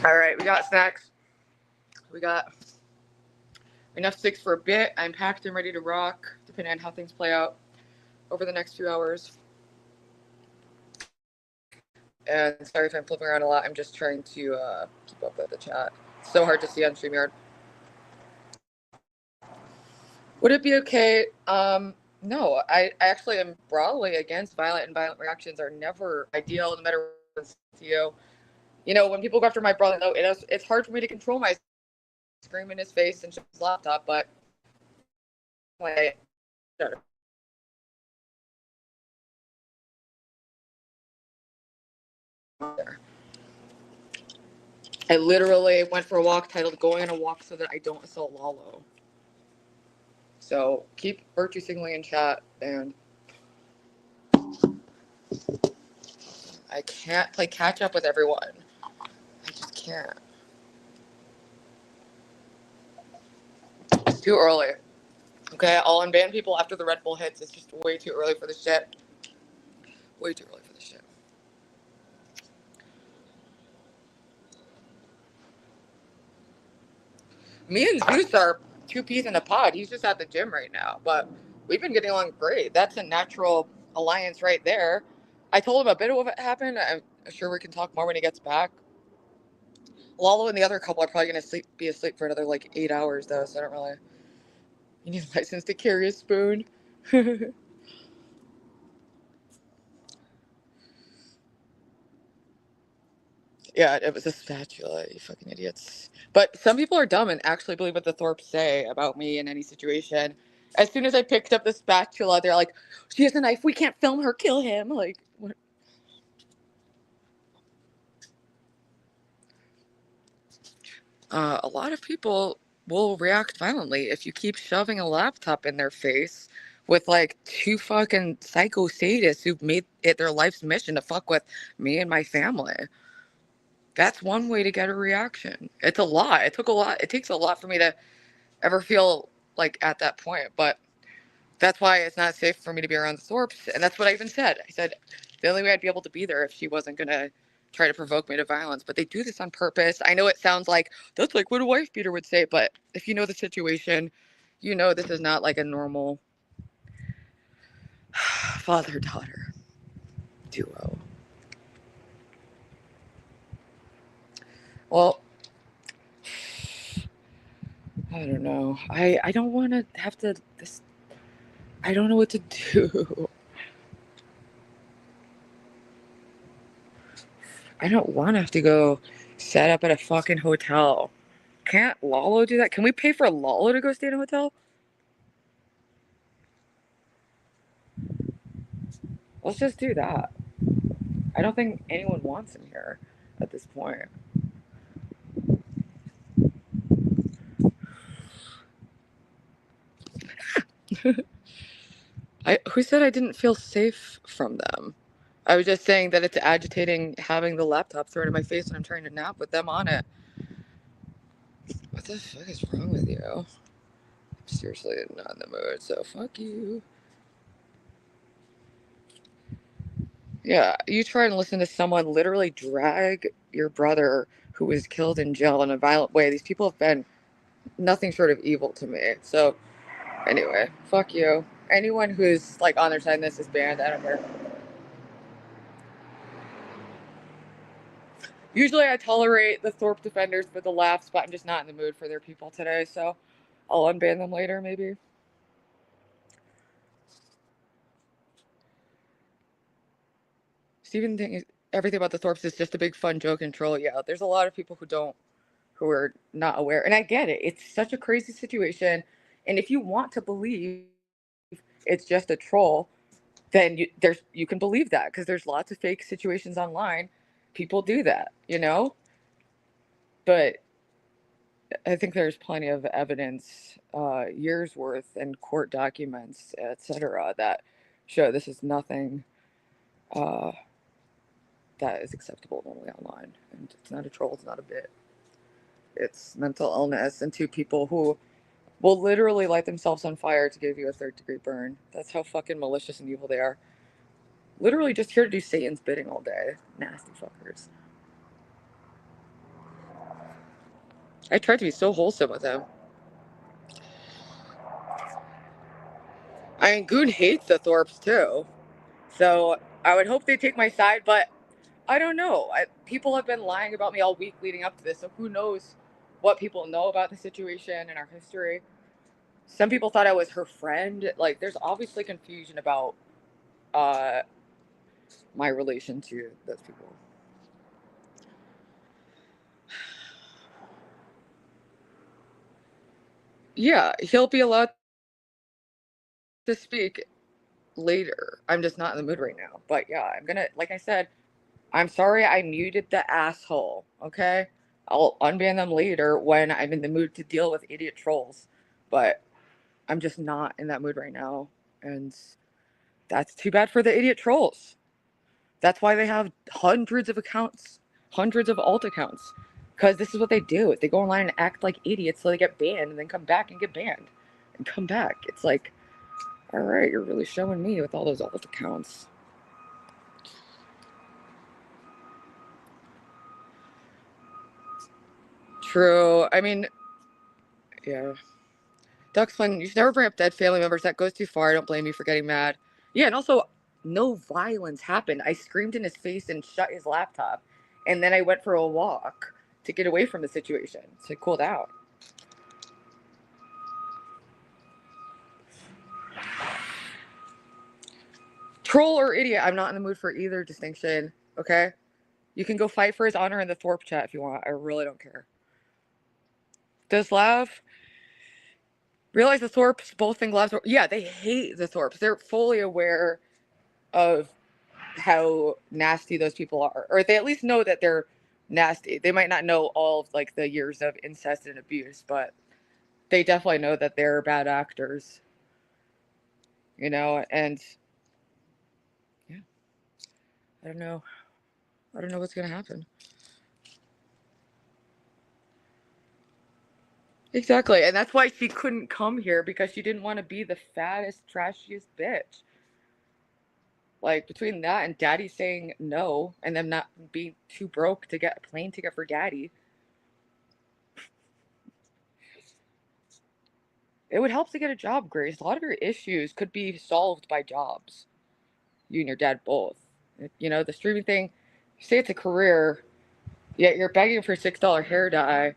All right, we got snacks. We got enough sticks for a bit. I'm packed and ready to rock, depending on how things play out over the next few hours. And sorry if I'm flipping around a lot. I'm just trying to keep up with the chat. It's so hard to see on StreamYard. Would it be okay? No, I actually am broadly against violent, and violent reactions are never ideal, no matter what it's to you. You know, when people go after my brother, though, it's hard for me to control my scream in his face and his laptop, but like, I literally went for a walk titled "Going on a Walk So That I Don't Assault Lalo." So keep virtue signaling in chat, and I can't play catch up with everyone. I just can't. It's too early. Okay, I'll unban people after the Red Bull hits. It's just way too early for this shit. Way too early for this shit. Me and Zeus are two peas in a pod. He's just at the gym right now, but we've been getting along great. That's a natural alliance right there. I told him a bit of what happened. I'm sure we can talk more when he gets back. Lalo and the other couple are probably going to be asleep for another like 8 hours, though, so I don't really. You need a license to carry a spoon. Yeah, it was a spatula, you fucking idiots. But some people are dumb and actually believe what the Thorpes say about me in any situation. As soon as I picked up the spatula, they're like, she has a knife, we can't film her, kill him. Like, what? A lot of people will react violently if you keep shoving a laptop in their face with like two fucking psycho sadists who've made it their life's mission to fuck with me and my family. That's one way to get a reaction. It's a lot. It took a lot. It takes a lot for me to ever feel like at that point. But that's why it's not safe for me to be around the Thorpes. And that's what I even said. I said the only way I'd be able to be there if she wasn't going to try to provoke me to violence. But they do this on purpose. I know it sounds like that's like what a wife beater would say. But if you know the situation, you know this is not like a normal father-daughter duo. Well, I don't know. I don't want to have to. I don't know what to do. I don't want to have to go set up at a fucking hotel. Can't Lalo do that? Can we pay for Lalo to go stay in a hotel? Let's just do that. I don't think anyone wants him here at this point. Who said I didn't feel safe from them? I was just saying that it's agitating having the laptop thrown in my face when I'm trying to nap with them on it. What the fuck is wrong with you? I'm seriously not in the mood, so fuck you. Yeah, you try and listen to someone literally drag your brother who was killed in jail in a violent way. These people have been nothing short of evil to me. So, anyway, fuck you. Anyone who's like on their side in this is banned. I don't care. Usually I tolerate the Thorpe defenders for the laughs, but I'm just not in the mood for their people today, so I'll unban them later, maybe. Steven thinks everything about the Thorpes is just a big fun joke and troll. Yeah, there's a lot of people who are not aware, and I get it. It's such a crazy situation, and if you want to believe it's just a troll, then you can believe that because there's lots of fake situations online. People do that, you know? But I think there's plenty of evidence, years worth and court documents, etc., that show this is nothing that is acceptable normally online. And it's not a troll, it's not a bit. it's mental illness, and 2 people who will literally light themselves on fire to give you a 3rd-degree burn. That's how fucking malicious and evil they are. Literally just here to do Satan's bidding all day. Nasty fuckers. I tried to be so wholesome with him. I mean, Goon hates the Thorpes too. So I would hope they take my side, but I don't know. People have been lying about me all week leading up to this, so who knows what people know about the situation and our history. Some people thought I was her friend. Like, there's obviously confusion about my relation to those people. Yeah, he'll be allowed to speak later. I'm just not in the mood right now. But yeah, I'm gonna, like I said, I'm sorry I muted the asshole, okay? I'll unban them later when I'm in the mood to deal with idiot trolls. But I'm just not in that mood right now. And that's too bad for the idiot trolls. That's why they have hundreds of accounts, hundreds of alt accounts. Because this is what they do. They go online and act like idiots so they get banned and then come back and get banned. And come back. It's like, all right, you're really showing me with all those alt accounts. True. I mean, yeah. Duxflin, you should never bring up dead family members. That goes too far. I don't blame you for getting mad. Yeah, and also, no violence happened. I screamed in his face and shut his laptop. And then I went for a walk to get away from the situation, to cool down. Troll or idiot, I'm not in the mood for either distinction, okay? You can go fight for his honor in the Thorpe chat if you want. I really don't care. Does Lav realize the Thorpes both think Lav's... Yeah, they hate the Thorpes. They're fully aware of how nasty those people are. Or they at least know that they're nasty. They might not know all of, like, the years of incest and abuse, but they definitely know that they're bad actors. You know, and... yeah. I don't know what's gonna happen. Exactly, and that's why she couldn't come here, because she didn't want to be the fattest, trashiest bitch. Like, between that and Daddy saying no, and them not being too broke to get a plane ticket for Daddy, it would help to get a job, Grace. A lot of your issues could be solved by jobs. You and your dad both. You know, the streaming thing, you say it's a career, yet you're begging for $6 hair dye.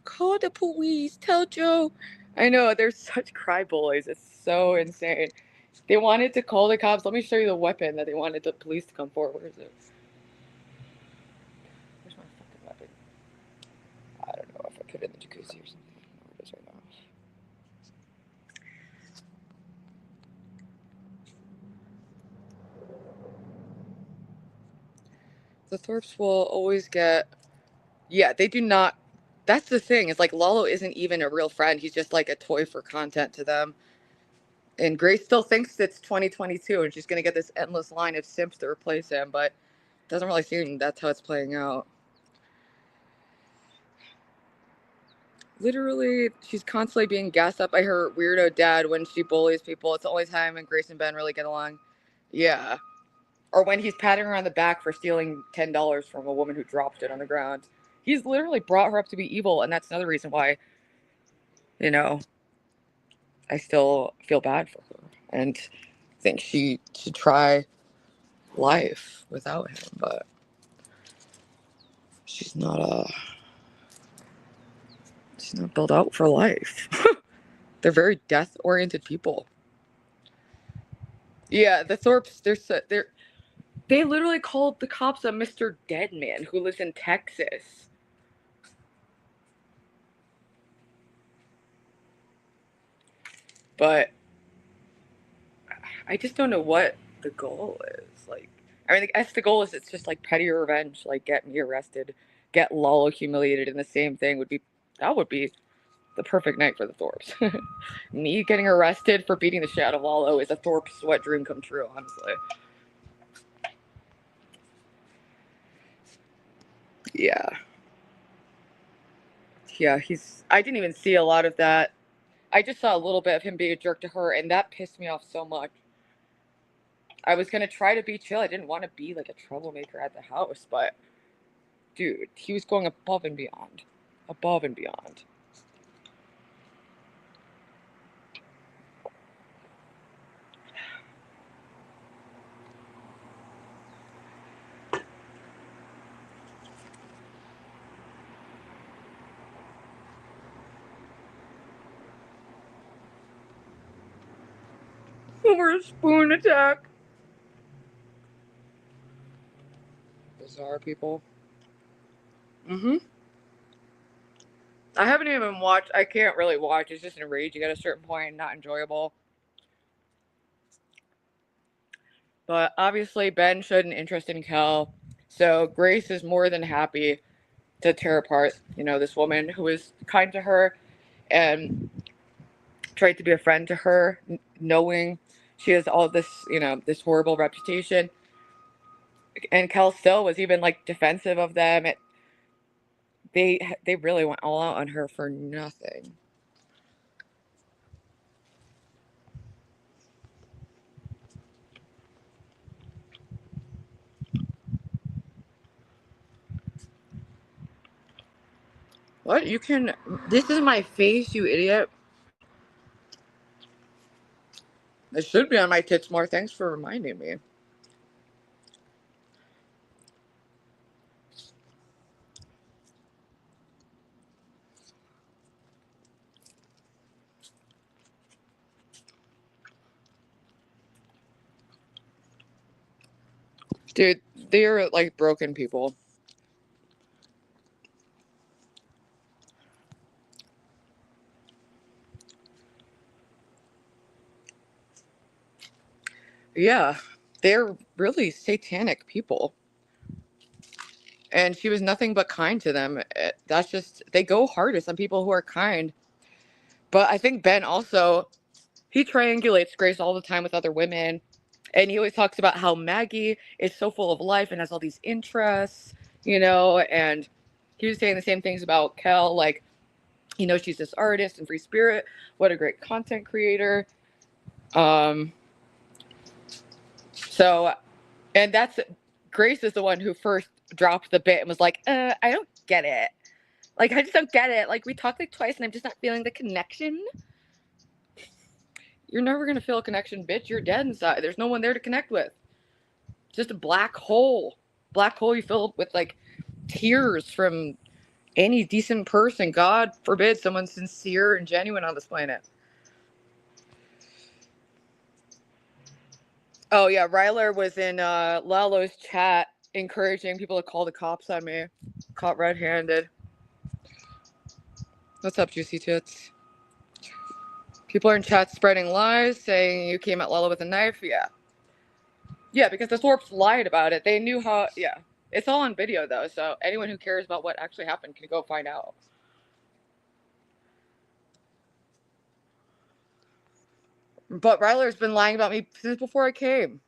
Call the police. Tell Joe. I know, they're such cry boys. It's so insane. They wanted to call the cops. Let me show you the weapon that they wanted the police to come forward. Where is it? Where's my fucking weapon? I don't know if I put it in the jacuzzi or something. Where it is right now. The Thorpes will always get... Yeah, they do not... That's the thing. It's like Lalo isn't even a real friend. He's just like a toy for content to them. And Grace still thinks it's 2022 and she's going to get this endless line of simps to replace him, but it doesn't really seem that's how it's playing out. Literally, she's constantly being gassed up by her weirdo dad when she bullies people. It's the only time when Grace and Ben really get along. Yeah. Or when he's patting her on the back for stealing $10 from a woman who dropped it on the ground. He's literally brought her up to be evil, and that's another reason why, you know, I still feel bad for her and think she should try life without him, but she's not built out for life. They're very death-oriented people. Yeah, the Thorpes, they literally called the cops a Mr. Deadman who lives in Texas. But I just don't know what the goal is. Like, I mean, I guess the goal is it's just like petty revenge, like get me arrested, get Lalo humiliated, and the same thing would be the perfect night for the Thorpes. Me getting arrested for beating the shit out of Lalo is a Thorpes wet dream come true, honestly. Yeah. Yeah, I didn't even see a lot of that. I just saw a little bit of him being a jerk to her, and that pissed me off so much. I was gonna try to be chill. I didn't want to be like a troublemaker at the house, but dude, he was going above and beyond. Above and beyond. Over a spoon attack. Bizarre people. Mm-hmm. I haven't even watched. I can't really watch. It's just enraging at a certain point, not enjoyable. But obviously, Ben showed an interest in Kel, so Grace is more than happy to tear apart, this woman who was kind to her and tried to be a friend to her, knowing she has all this, this horrible reputation. And Kel still was even like defensive of them. They really went all out on her for nothing. What? This is my face, you idiot. It should be on my tits more. Thanks for reminding me. Dude, they're like broken people. Yeah, they're really satanic people. And she was nothing but kind to them. That's just, they go hard at some people who are kind. But I think Ben also, he triangulates Grace all the time with other women. And he always talks about how Maggie is so full of life and has all these interests, and he was saying the same things about Kel, like, she's this artist and free spirit. What a great content creator. So, and Grace is the one who first dropped the bit and was like, I don't get it. Like, I just don't get it. Like, we talked like twice and I'm just not feeling the connection. You're never going to feel a connection, bitch. You're dead inside. There's no one there to connect with. It's just a black hole. Black hole you fill with, like, tears from any decent person. God forbid someone sincere and genuine on this planet. Oh, yeah. Ryler was in Lalo's chat encouraging people to call the cops on me. Caught red-handed. What's up, Juicy Tits? People are in chat spreading lies, saying you came at Lalo with a knife. Yeah. Yeah, because the Thorpes lied about it. They knew how... Yeah. It's all on video, though, so anyone who cares about what actually happened can go find out. But Ryler's been lying about me since before I came.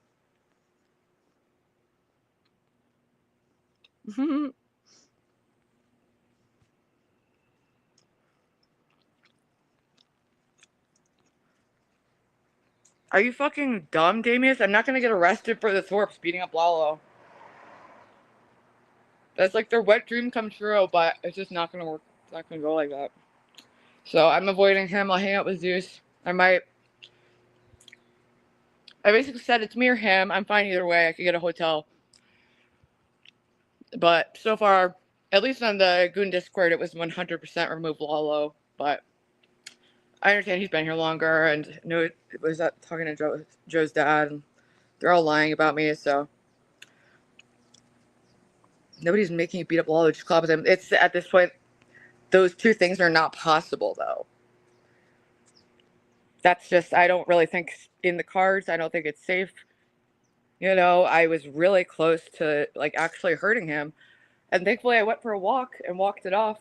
Are you fucking dumb, Damius? I'm not gonna get arrested for the Thorpes beating up Lalo. That's like their wet dream come true, but it's just not gonna work. It's not gonna go like that. So I'm avoiding him. I'll hang out with Zeus. I basically said it's me or him. I'm fine either way. I could get a hotel. But so far, at least on the Goon Discord, it was 100% remove Lalo. But I understand he's been here longer, and was that talking to Joe's dad, and they're all lying about me, so nobody's making you beat up Lalo, just clap with him. It's at this point, those two things are not possible, though. That's just, I don't really think in the cards. I don't think it's safe. I was really close to like actually hurting him, and thankfully I went for a walk and walked it off.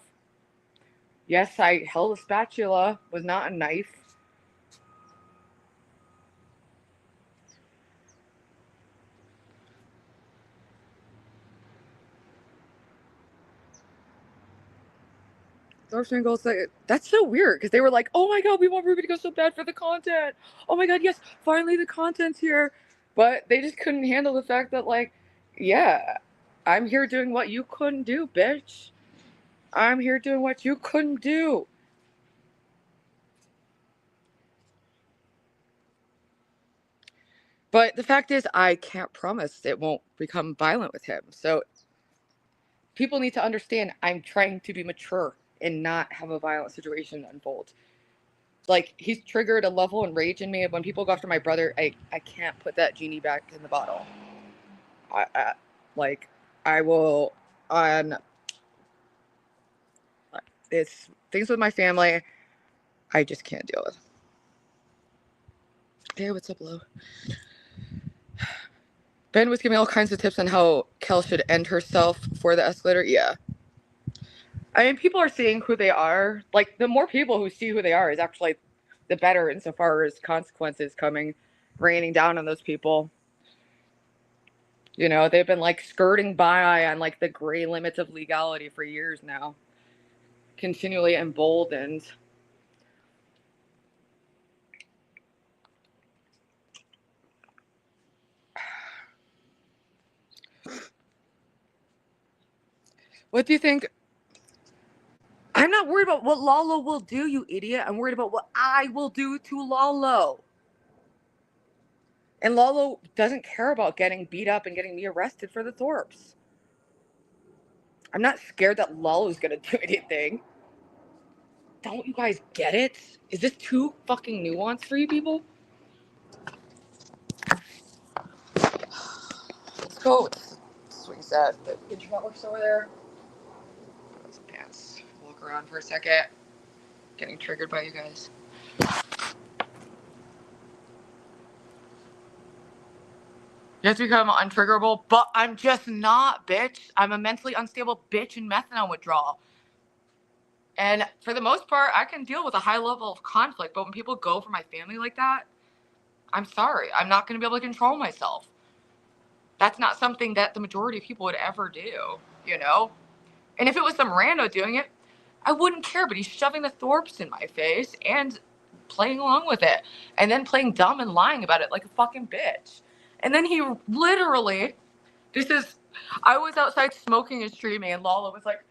Yes, I held a spatula, was not a knife. Thorpe Singles, that's so weird because they were like, oh my god, we want Ruby to go so bad for the content. Oh my god, yes, finally the content's here. But they just couldn't handle the fact that, like, yeah, I'm here doing what you couldn't do, bitch. I'm here doing what you couldn't do. But the fact is, I can't promise it won't become violent with him. So people need to understand I'm trying to be mature and not have a violent situation unfold. Like, he's triggered a level of rage in me. When people go after my brother, I can't put that genie back in the bottle. I will, on it's things with my family, I just can't deal with. Hey, what's up, Lo? Ben was giving all kinds of tips on how Kel should end herself for the escalator. Yeah. I mean, people are seeing who they are. Like, the more people who see who they are is actually the better insofar as consequences raining down on those people. You know, they've been, like, skirting by on, like, the gray limits of legality for years now. Continually emboldened. What do you think? I'm not worried about what Lalo will do, you idiot. I'm worried about what I will do to Lalo. And Lalo doesn't care about getting beat up and getting me arrested for the Thorpes. I'm not scared that Lalo's gonna do anything. Don't you guys get it? Is this too fucking nuanced for you people? Let's go. Swing set. The Pinch Network's over there. Put on some pants. Walk around for a second. Getting triggered by you guys. You have to become untriggerable, but I'm just not, bitch. I'm a mentally unstable bitch in methadone withdrawal. And for the most part, I can deal with a high level of conflict, but when people go for my family like that, I'm sorry. I'm not going to be able to control myself. That's not something that the majority of people would ever do, you know? And if it was some rando doing it, I wouldn't care, but he's shoving the Thorpes in my face and playing along with it. And then playing dumb and lying about it like a fucking bitch. And then he literally, I was outside smoking and streaming, and Lala was like,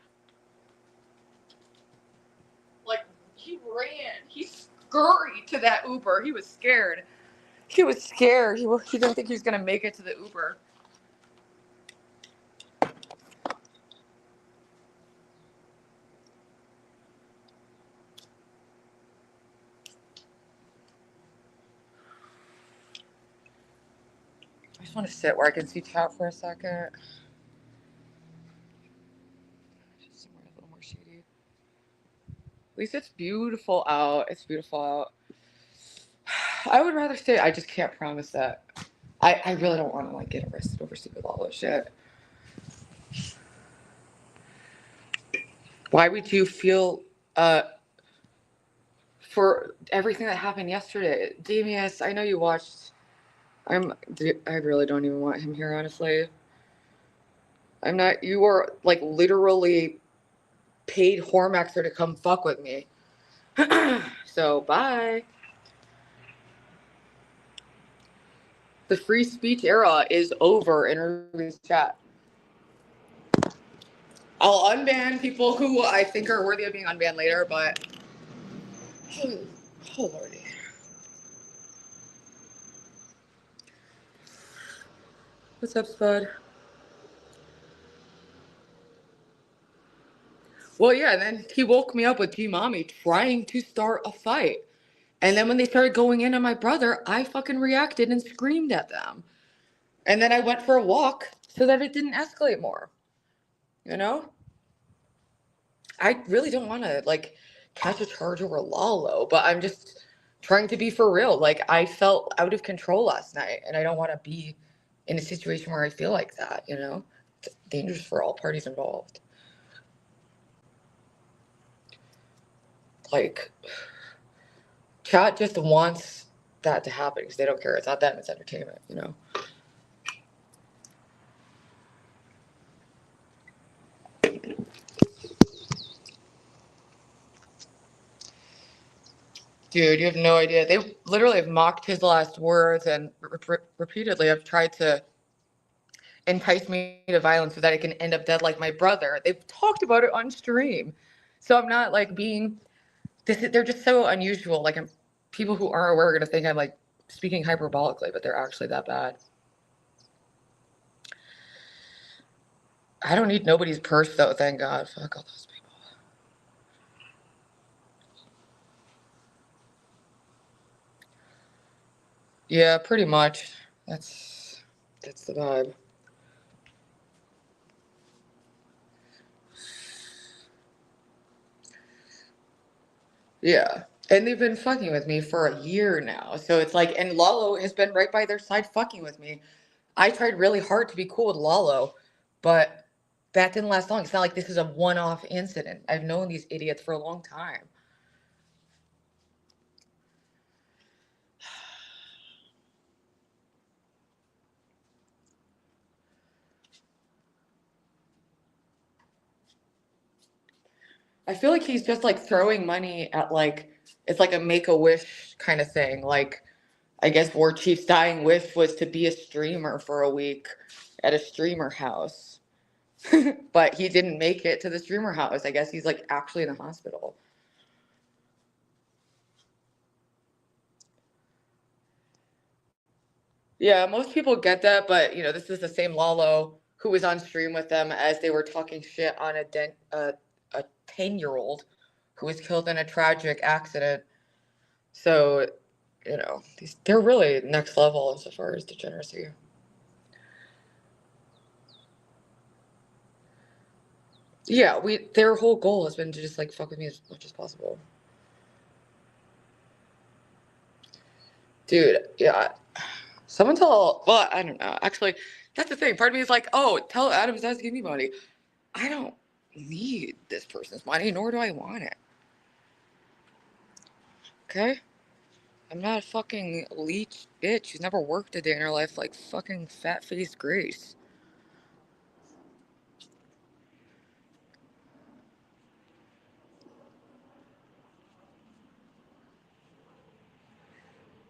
he ran. He scurried to that Uber. He was scared. He didn't think he was going to make it to the Uber. I just want to sit where I can see chat for a second. Just somewhere a little more shady. At least it's beautiful out. It's beautiful out. I would rather stay. I just can't promise that. I really don't want to, like, get arrested over stupid Lalo shit. Why would you feel for everything that happened yesterday? Demius, I know you watched. I really don't even want him here, honestly. I'm not. You are, like, literally paid Hormaxer to come fuck with me. So, bye. The free speech era is over in Ruby's chat. I'll unban people who I think are worthy of being unbanned later, but oh lordy. What's up, Spud? Well, yeah, and then he woke me up with G-Mommy trying to start a fight. And then when they started going in on my brother, I fucking reacted and screamed at them. And then I went for a walk so that it didn't escalate more. You know? I really don't want to, like, catch a charge over Lalo, but I'm just trying to be for real. Like, I felt out of control last night, and I don't want to be in a situation where I feel like that, you know? It's dangerous for all parties involved. Like, chat just wants that to happen because they don't care. It's not them, it's entertainment, you know? Dude, you have no idea. They literally have mocked his last words and repeatedly have tried to entice me to violence so that I can end up dead like my brother. They've talked about it on stream. So I'm not like being they're just so unusual. Like people who aren't aware are gonna think I'm like speaking hyperbolically, but they're actually that bad. I don't need nobody's purse though, thank God. Fuck all those people. Yeah, pretty much. That's the vibe. Yeah. And they've been fucking with me for a year now. So it's like, and Lalo has been right by their side fucking with me. I tried really hard to be cool with Lalo, but that didn't last long. It's not like this is a one-off incident. I've known these idiots for a long time. I feel like he's just like throwing money at like, it's like a make-a-wish kind of thing. Like, I guess War Chief's dying wish was to be a streamer for a week at a streamer house. But he didn't make it to the streamer house. I guess he's like actually in the hospital. Yeah, most people get that, but you know, this is the same Lalo who was on stream with them as they were talking shit on a 10-year-old who was killed in a tragic accident. So, you know, they're really next level insofar as degeneracy. Yeah, their whole goal has been to just like fuck with me as much as possible. Dude, yeah. Someone well, I don't know. Actually, that's the thing. Part of me is like, oh, tell Adam's dad to give me money. I don't need this person's money, nor do I want it. Okay? I'm not a fucking leech bitch who's never worked a day in her life like fucking fat-faced Grace.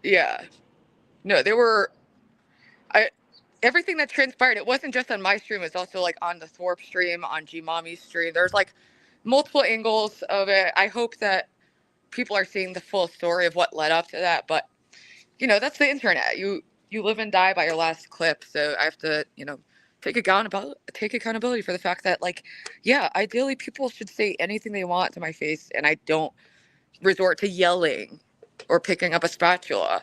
Yeah. No, they were... Everything that transpired, it wasn't just on my stream, it was also like on the Thorpe stream, on G Mommy's stream. There's like multiple angles of it. I hope that people are seeing the full story of what led up to that, but you know, that's the internet. You live and die by your last clip, so I have to, you know, take accountability for the fact that, like, yeah, ideally people should say anything they want to my face, and I don't resort to yelling or picking up a spatula.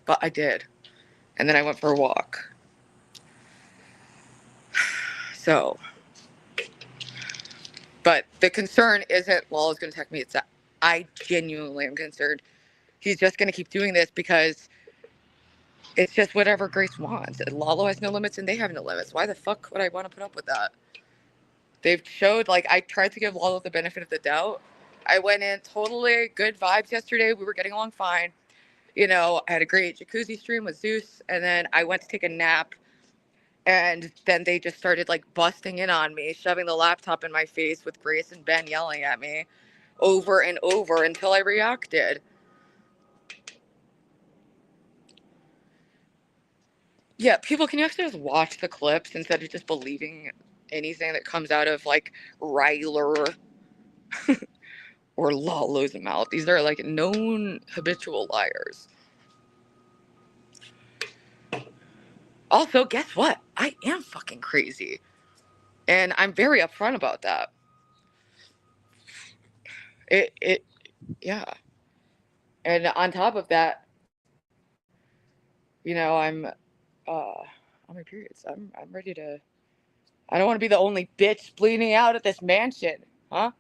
But I did. And then I went for a walk. So, but the concern isn't Lalo's going to attack me. It's that I genuinely am concerned. He's just going to keep doing this because it's just whatever Grace wants. Lalo has no limits and they have no limits. Why the fuck would I want to put up with that? They've showed, like, I tried to give Lalo the benefit of the doubt. I went in totally good vibes yesterday. We were getting along fine. You know, I had a great jacuzzi stream with Zeus, and then I went to take a nap, and then they just started, like, busting in on me, shoving the laptop in my face with Grace and Ben yelling at me over and over until I reacted. Yeah, people, can you actually just watch the clips instead of just believing anything that comes out of, like, Ryler or Lalo's mouth? These are, like, known habitual liars. Also, guess what? I am fucking crazy. And I'm very upfront about that. Yeah. And on top of that, you know, I'm on my periods. I'm ready to, I don't want to be the only bitch bleeding out at this mansion, huh?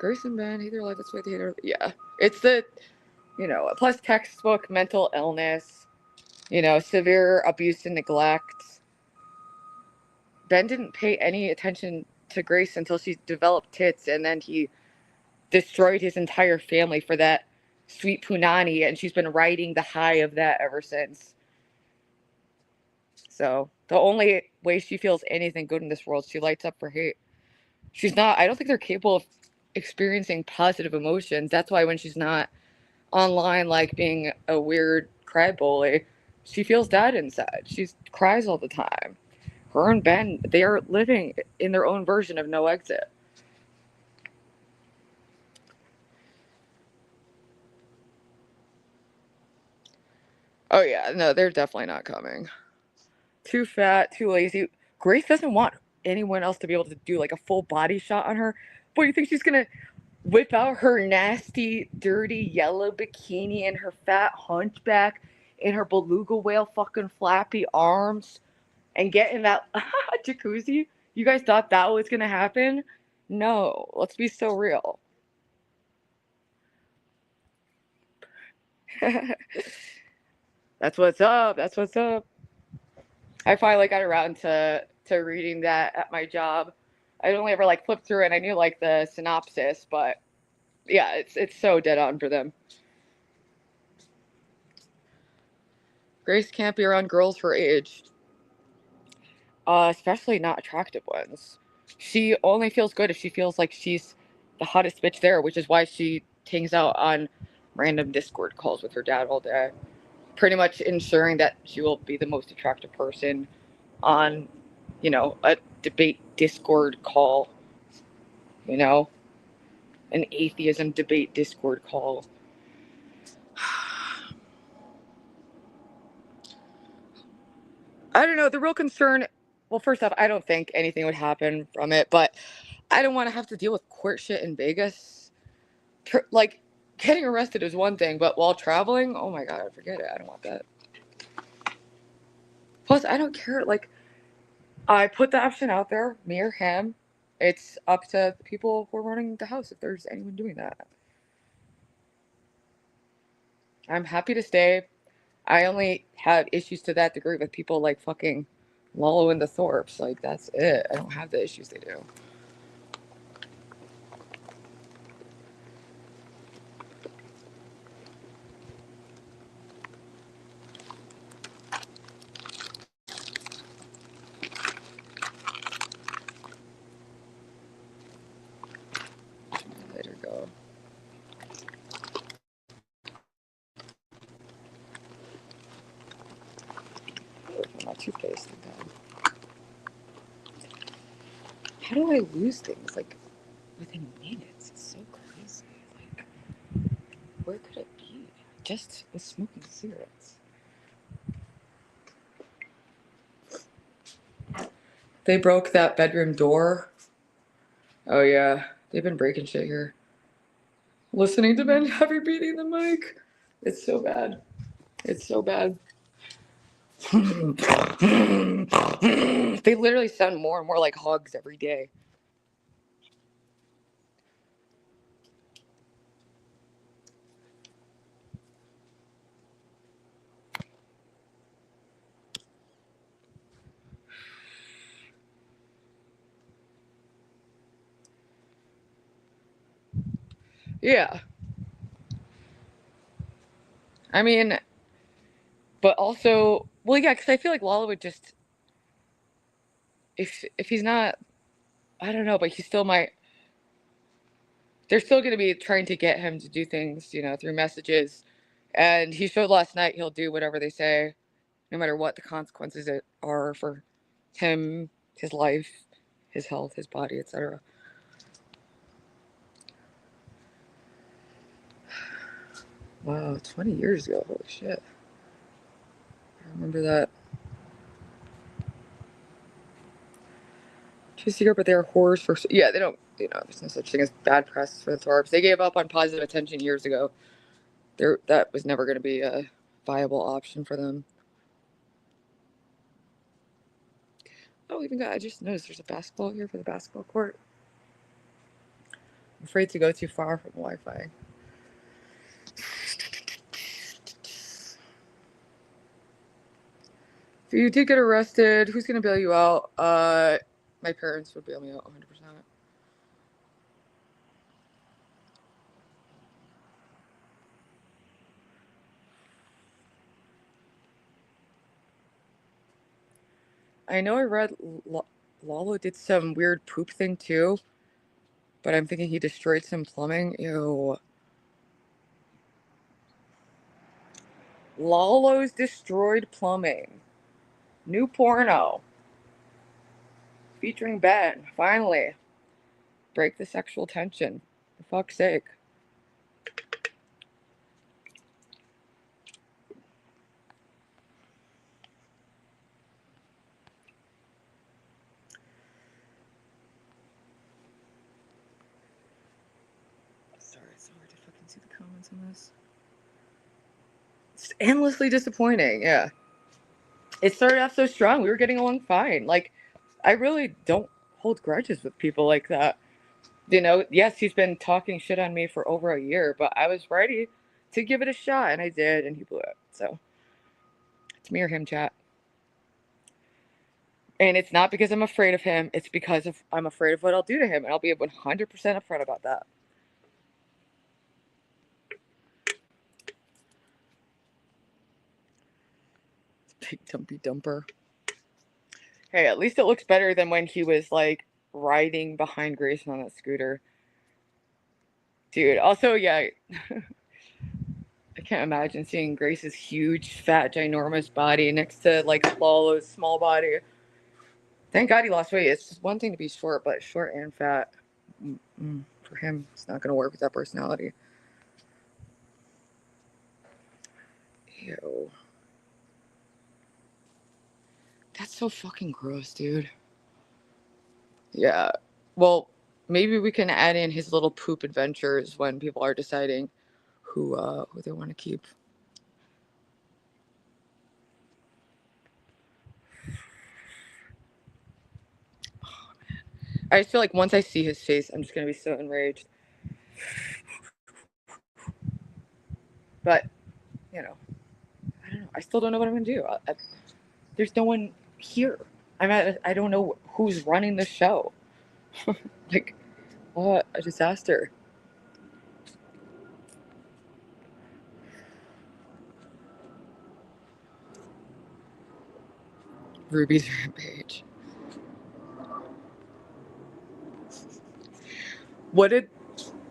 Grace and Ben, hate their life, that's why they hate their, yeah. It's the, you know, plus textbook mental illness, you know, severe abuse and neglect. Ben didn't pay any attention to Grace until she developed tits, and then he destroyed his entire family for that sweet punani, and she's been riding the high of that ever since. So the only way she feels anything good in this world, she lights up for hate. she's not, I don't think they're capable of experiencing positive emotions. That's why when she's not online, like being a weird crybaby, she feels that inside. She cries all the time. Her and Ben, they are living in their own version of no exit. Oh yeah, no, they're definitely not coming. Too fat, too lazy. Grace doesn't want anyone else to be able to do like a full body shot on her. What do you think she's gonna whip out her nasty, dirty yellow bikini and her fat hunchback and her beluga whale fucking flappy arms and get in that jacuzzi? You guys thought that was gonna happen? No, let's be so real. That's what's up. That's what's up. I finally got around to reading that at my job. I'd only ever like flipped through it and I knew like the synopsis, but yeah, it's so dead on for them. Grace can't be around girls her age, especially not attractive ones. She only feels good if she feels like she's the hottest bitch there, which is why she hangs out on random Discord calls with her dad all day, pretty much ensuring that she will be the most attractive person on, you know, a debate Discord call, you know, an atheism debate Discord call. I don't know. The real concern, well, first off, I don't think anything would happen from it, but I don't want to have to deal with court shit in Vegas. Like, getting arrested is one thing, but while traveling, oh my God, forget it. I don't want that. Plus, I don't care. Like, I put the option out there, me or him. It's up to the people who are running the house if there's anyone doing that. I'm happy to stay. I only have issues to that degree with people like fucking Lalo and the Thorpes. Like, that's it. I don't have the issues they do. Let her go. My toothpaste again. How do I lose things like within minutes? It's so crazy. Like, where could it be? Just with smoking cigarettes. They broke that bedroom door. Oh yeah, they've been breaking shit here. Listening to Ben Heavy beating the mic. It's so bad. It's so bad. They literally sound more and more like hogs every day. Yeah. I mean, but also, well, yeah, because I feel like Lala would just, if he's not, I don't know, but he still might. They're still going to be trying to get him to do things, you know, through messages. And he showed last night he'll do whatever they say, no matter what the consequences it are for him, his life, his health, his body, etc. Wow, 20 years ago. Holy shit. I remember that. Too secret, but they're whores for. Yeah, they don't, you know, there's no such thing as bad press for the Thorpes. They gave up on positive attention years ago. That was never going to be a viable option for them. Oh, I just noticed there's a basketball here for the basketball court. I'm afraid to go too far from Wi-Fi. If you did get arrested, who's going to bail you out? My parents would bail me out 100%. I know I read Lalo did some weird poop thing too. But I'm thinking he destroyed some plumbing. Ew. Lalo's destroyed plumbing. New porno. Featuring Ben. Finally. Break the sexual tension. For fuck's sake. Sorry, it's so hard to fucking see the comments on this. It's endlessly disappointing, yeah. It started off so strong. We were getting along fine. Like, I really don't hold grudges with people like that. You know, yes, he's been talking shit on me for over a year, but I was ready to give it a shot, and I did, and he blew it. So, it's me or him, chat. And it's not because I'm afraid of him. It's because I'm afraid of what I'll do to him, and I'll be 100% upfront about that. Big dumpy dumper. Hey, at least it looks better than when he was, like, riding behind Grayson on that scooter. Dude, also, yeah, I can't imagine seeing Grace's huge, fat, ginormous body next to, like, Lalo's small body. Thank God he lost weight. It's just one thing to be short, but short and fat. For him, it's not going to work with that personality. Ew. That's so fucking gross, dude. Yeah. Well, maybe we can add in his little poop adventures when people are deciding who they want to keep. Oh, man. I just feel like once I see his face, I'm just gonna be so enraged. But, you know, I don't know. I still don't know what I'm gonna do. There's no one here. I don't know who's running the show. Like, what a disaster. Ruby's rampage. What did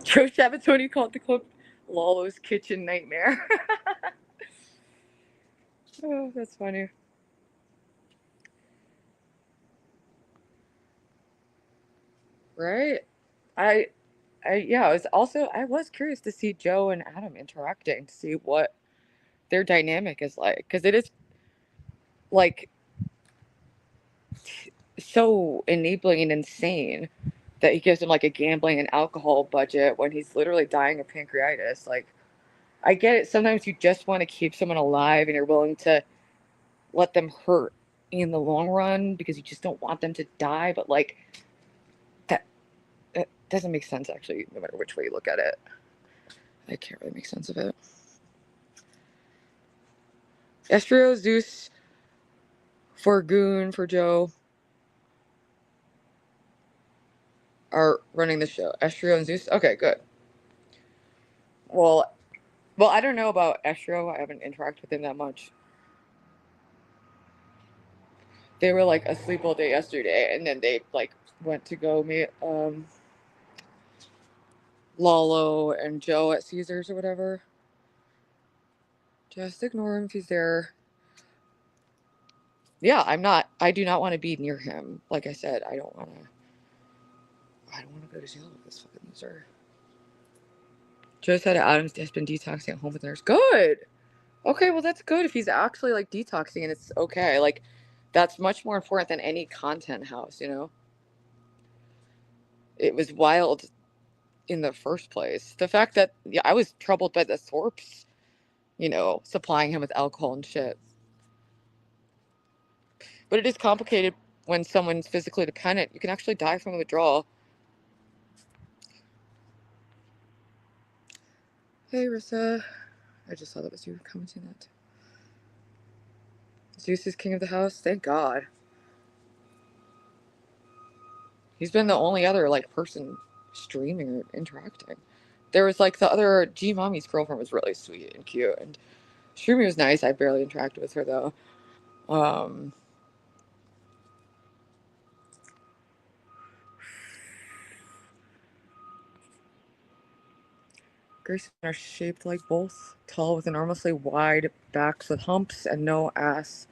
Joe Sabatoni call the club? Lalo's kitchen nightmare. Oh, that's funny. Right? I was curious to see Joe and Adam interacting, to see what their dynamic is like, because it is like so enabling and insane that he gives him like a gambling and alcohol budget when he's literally dying of pancreatitis. Like, I get it. Sometimes you just want to keep someone alive and you're willing to let them hurt in the long run because you just don't want them to die. But like, that doesn't make sense, actually, no matter which way you look at it. I can't really make sense of it. Estrio, Zeus, Forgoon, for Joe are running the show. Estrio and Zeus? Okay, good. Well, I don't know about Estrio. I haven't interacted with him that much. They were like asleep all day yesterday, and then they like went to go meet Lalo and Joe at Caesars or whatever. Just ignore him if he's there. Yeah, I do not want to be near him. Like I said, I don't want to go to jail with this fucking loser. Joe said Adams has been detoxing at home with nurse. Good. Okay, well that's good if he's actually like detoxing and it's okay. Like, that's much more important than any content house, you know? It was wild in the first place. The fact that I was troubled by the Thorpes, you know, supplying him with alcohol and shit. But it is complicated when someone's physically dependent. You can actually die from withdrawal. Hey, Rissa. I just saw that was you commenting that. Zeus is king of the house. Thank God. He's been the only other like person streaming or interacting. There was like the other G Mommy's girlfriend was really sweet and cute, and Shroomy was nice. I barely interacted with her though. Grace are shaped like both, tall with enormously wide backs with humps and no ass.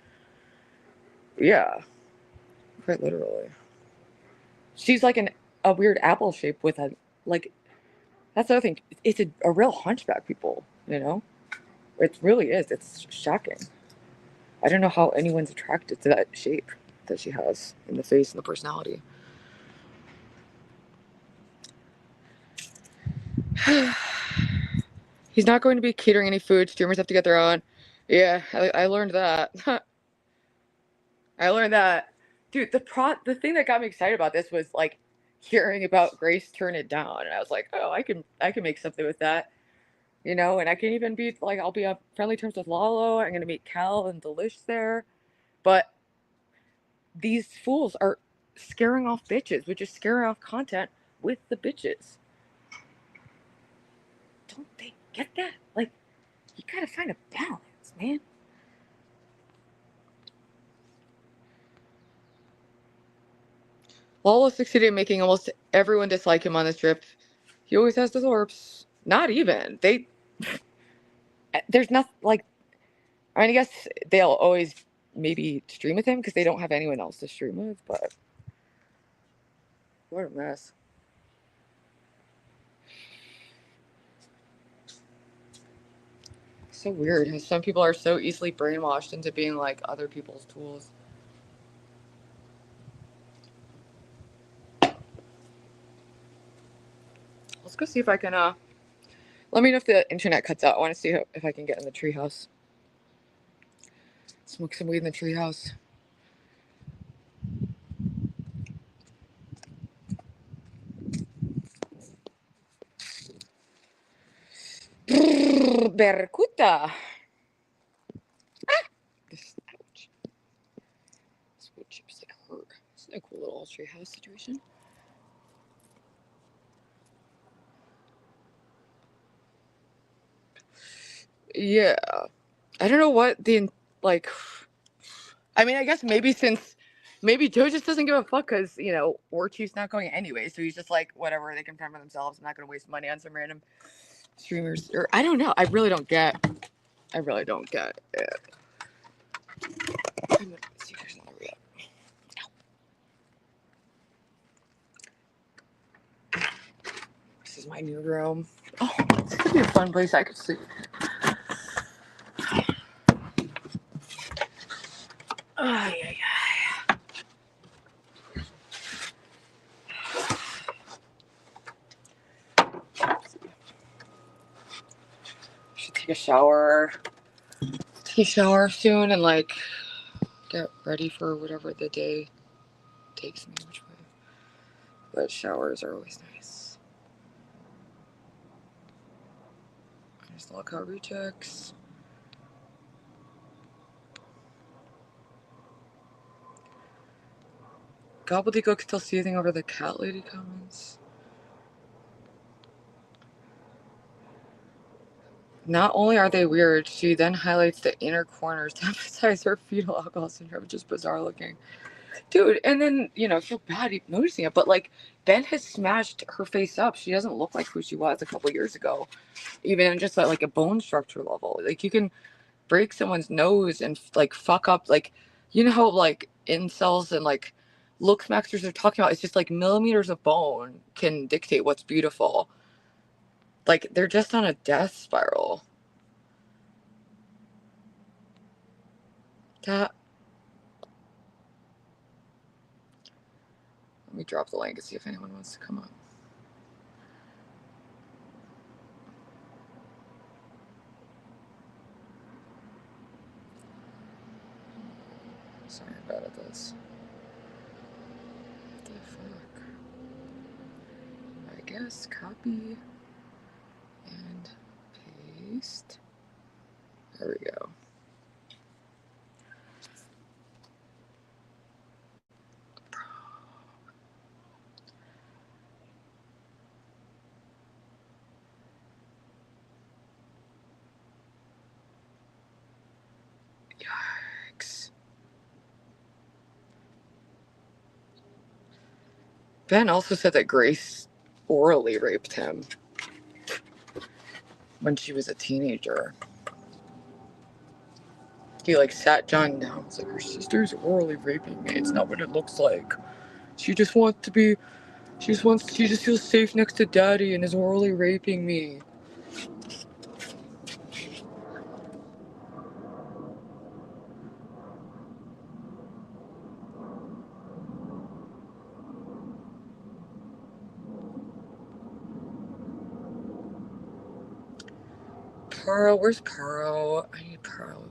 Yeah, quite literally. She's like a weird apple shape with a, like, that's the other thing. It's a real hunchback, people, you know? It really is. It's shocking. I don't know how anyone's attracted to that shape that she has in the face and the personality. He's not going to be catering any food. Streamers have to get their own. Yeah, I learned that. I learned that. Dude, the thing that got me excited about this was like hearing about Grace Turn It Down, and I was like, oh, I can make something with that, you know. And I can even be like, I'll be on friendly terms with Lalo. I'm gonna meet Cal and Delish there, but these fools are scaring off bitches, which is scaring off content with the bitches. Don't they get that? Like, you gotta find a balance, man. Lalo succeeded in making almost everyone dislike him on this trip. He always has the Thorps. Not even. There's nothing, like, I mean, I guess they'll always maybe stream with him because they don't have anyone else to stream with, but what a mess. So weird how some people are so easily brainwashed into being like other people's tools. Let's go see if I can, let me know if the internet cuts out. I want to see if I can get in the treehouse. Smoke some weed in the treehouse. Berkuta. This, ouch. This wood chip's like hurt. It's a cool little treehouse situation. Yeah. I don't know what the, like, I mean, I guess maybe Joe just doesn't give a fuck because, you know, War Chief's not going anyway. So he's just like, whatever, they can fend for themselves. I'm not going to waste money on some random streamers. Or I don't know. I really don't get it. I'm gonna see if there's another re-up. This is my new room. Oh, this could be a fun place I could sleep. Ay. Should take a shower. Take a shower soon and like get ready for whatever the day takes me, which way. But showers are always nice. There's lockout rechecks. Gobbledygook still seething over the cat lady comments. Not only are they weird, she then highlights the inner corners to emphasize her fetal alcohol syndrome, which is bizarre looking. Dude, and then, you know, I feel bad noticing it, but like, Ben has smashed her face up. She doesn't look like who she was a couple years ago, even just at like a bone structure level. Like, you can break someone's nose and like fuck up, like, you know how like incels and like look maxers are talking about, it's just like millimeters of bone can dictate what's beautiful. Like, they're just on a death spiral. Let me drop the link and see if anyone wants to come up. Sorry, I'm bad at this. What the fuck? I guess copy and paste. There we go. Yikes. Ben also said that Grace orally raped him. when she was a teenager. He like sat John down. It's like, her sister's orally raping me. It's not what it looks like. She just wants to be. She just feels safe next to daddy and is orally raping me. Pearl, where's Pearl? I need Pearl.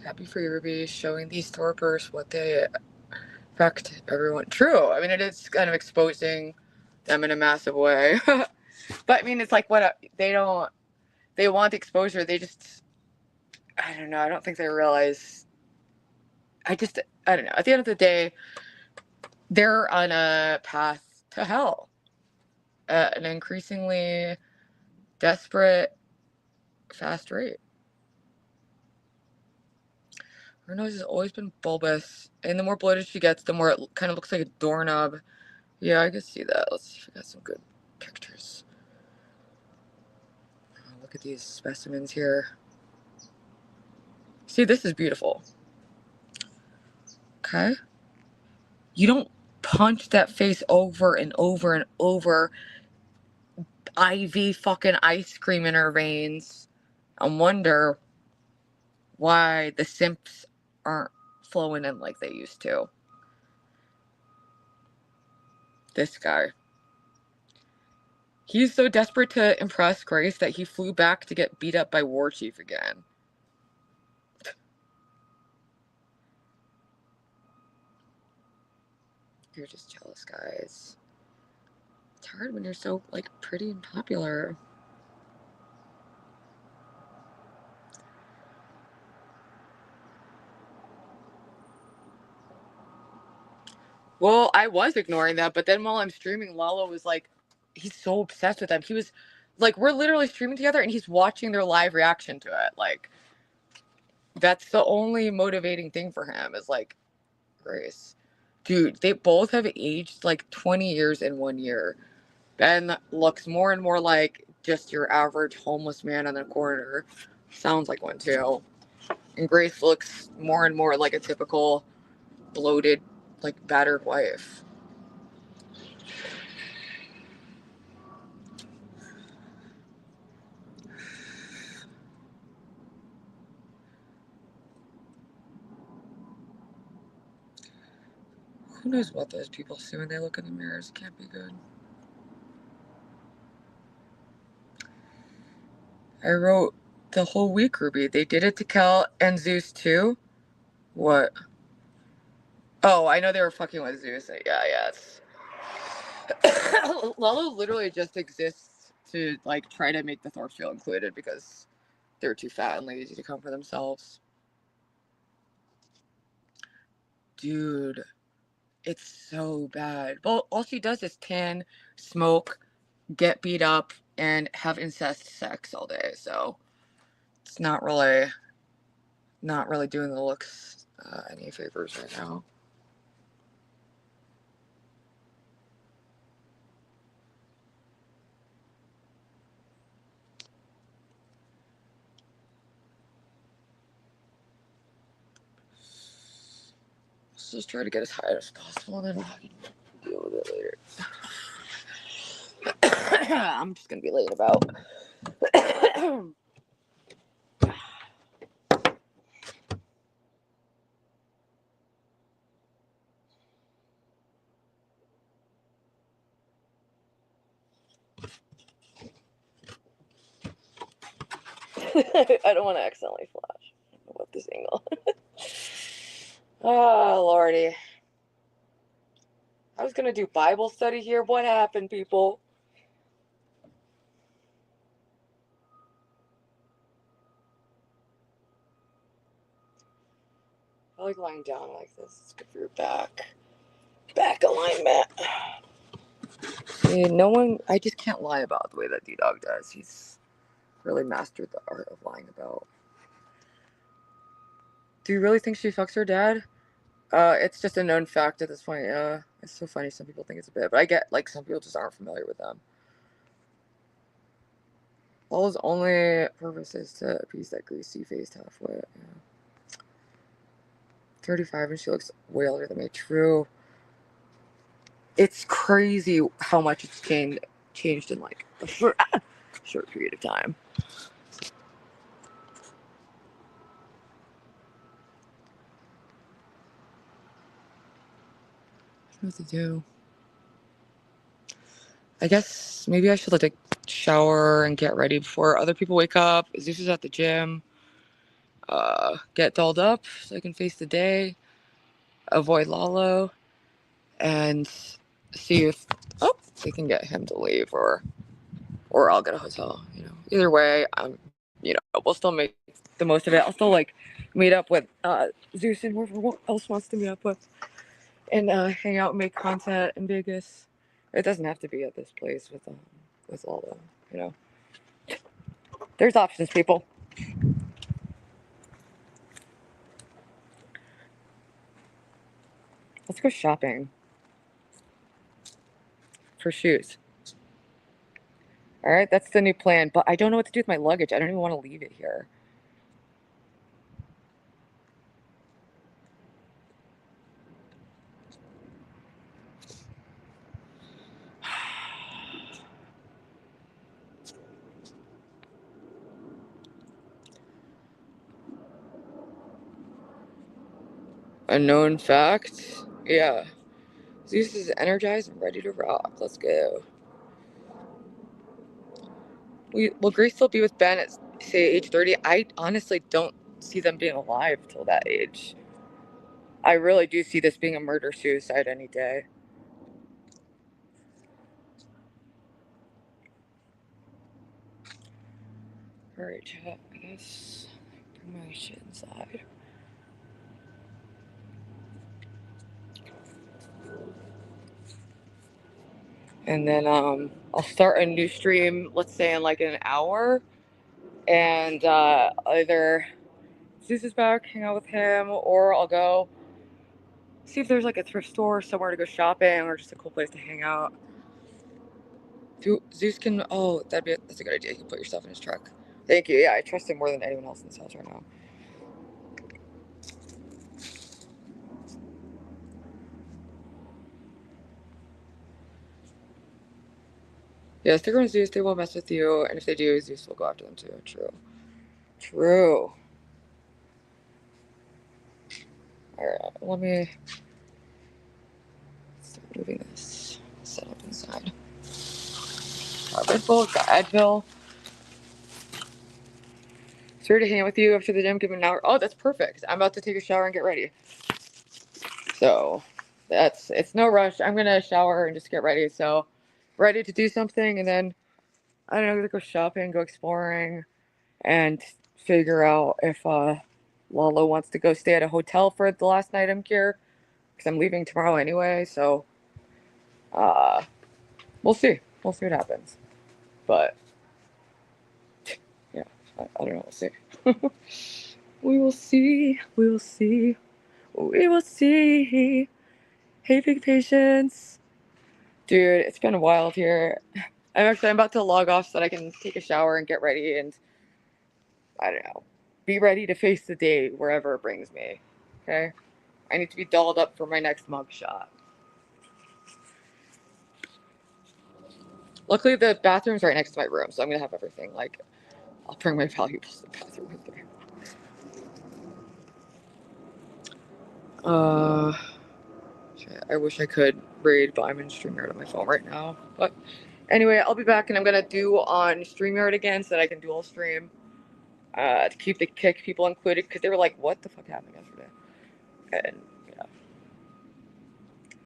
Happy for you, Ruby, showing these Thorpers what they affect everyone. True. I mean, it is kind of exposing them in a massive way. But I mean, it's like what they want the exposure. They just, I don't know. I don't think they realize. I don't know. At the end of the day, they're on a path to hell at an increasingly desperate, fast rate. Her nose has always been bulbous, and the more bloated she gets, the more it kind of looks like a doorknob. Yeah, I can see that. Let's see if we got some good pictures. Oh, look at these specimens here. See, this is beautiful. Okay. You don't punch that face over and over and over. IV fucking ice cream in her veins. I wonder why the simps aren't flowing in like they used to. This guy. He's so desperate to impress Grace that he flew back to get beat up by War Chief again. You're just jealous, guys. It's hard when you're so, like, pretty and popular. Well, I was ignoring that, but then while I'm streaming, Lalo was like, he's so obsessed with them. He was like, we're literally streaming together and he's watching their live reaction to it. Like, that's the only motivating thing for him is like, Grace. Dude, they both have aged like 20 years in 1 year. Ben looks more and more like just your average homeless man on the corner. Sounds like one too. And Grace looks more and more like a typical bloated, like battered wife. Who knows what those people see when they look in the mirrors? It can't be good. I wrote the whole week, Ruby. They did it to Kel and Zeus too. What? Oh, I know they were fucking with Zeus. Yeah. Lalo literally just exists to like try to make the Thorpes feel included because they're too fat and lazy to come for themselves. Dude, it's so bad. Well, all she does is tan, smoke, get beat up, and have incest sex all day. So it's not really doing the looks any favors right now. Let's just try to get as high as possible and then deal with it later. I'm just gonna be late about. I don't want to accidentally flash. I don't know what this angle. Oh, Lordy. I was going to do Bible study here. What happened, people? I like lying down like this. It's good for your back. Back alignment. See, I just can't lie about the way that D-Dog does. He's really mastered the art of lying about. Do you really think she fucks her dad? It's just a known fact at this point. Yeah, it's so funny. Some people think it's a bit, but I get like some people just aren't familiar with them. Lala's only purpose is to appease that greasy faced halfway. Yeah. 35 and she looks way older than me. True. It's crazy how much it's changed in like a short period of time. I don't know what to do. I guess maybe I should like shower and get ready before other people wake up. Zeus is at the gym. Get dolled up so I can face the day. Avoid Lalo. And see if they can get him to leave or I'll get a hotel. You know, either way, we'll still make the most of it. I'll still like meet up with Zeus and whoever else wants to meet up with, and hang out and make content in Vegas. It doesn't have to be at this place with Lalo. You know, there's options, people. Let's go shopping for shoes. All right, that's the new plan, but I don't know what to do with my luggage. I don't even want to leave it here. A known fact? Yeah. Zeus is energized and ready to rock. Let's go. Will Grace still be with Ben at, say, age 30? I honestly don't see them being alive till that age. I really do see this being a murder-suicide any day. Alright, chat. I guess bring my shit inside. And then I'll start a new stream, let's say in like an hour. And either Zeus is back, hang out with him, or I'll go see if there's like a thrift store somewhere to go shopping or just a cool place to hang out. Zeus can, that's a good idea. You can put your stuff in his truck. Thank you. Yeah, I trust him more than anyone else in this house right now. Yeah, stick around Zeus. They won't mess with you. And if they do, Zeus will go after them too. True. Alright, let me start moving this setup inside. Got Red Bull, got Advil. Sorry to hang out with you after the gym. Give me an hour. Oh, that's perfect. I'm about to take a shower and get ready. So, it's no rush. I'm gonna shower and just get ready. So, ready to do something, and then I don't know, I'm gonna go shopping, go exploring, and figure out if Lalo wants to go stay at a hotel for the last night I'm here, because I'm leaving tomorrow anyway. So, we'll see. We'll see what happens. But yeah, I don't know. We'll see. We will see. We will see. We will see. Hey, big patience. Dude, it's been wild here. I'm about to log off so that I can take a shower and get ready and, I don't know, be ready to face the day wherever it brings me. Okay? I need to be dolled up for my next mug shot. Luckily, the bathroom's right next to my room, so I'm gonna have everything. Like, I'll bring my valuables to the bathroom with me. I wish I could raid, but I'm in StreamYard on my phone right now. But anyway, I'll be back, and I'm gonna do on StreamYard again so that I can dual stream to keep the kick people included, because they were like, "What the fuck happened yesterday?" And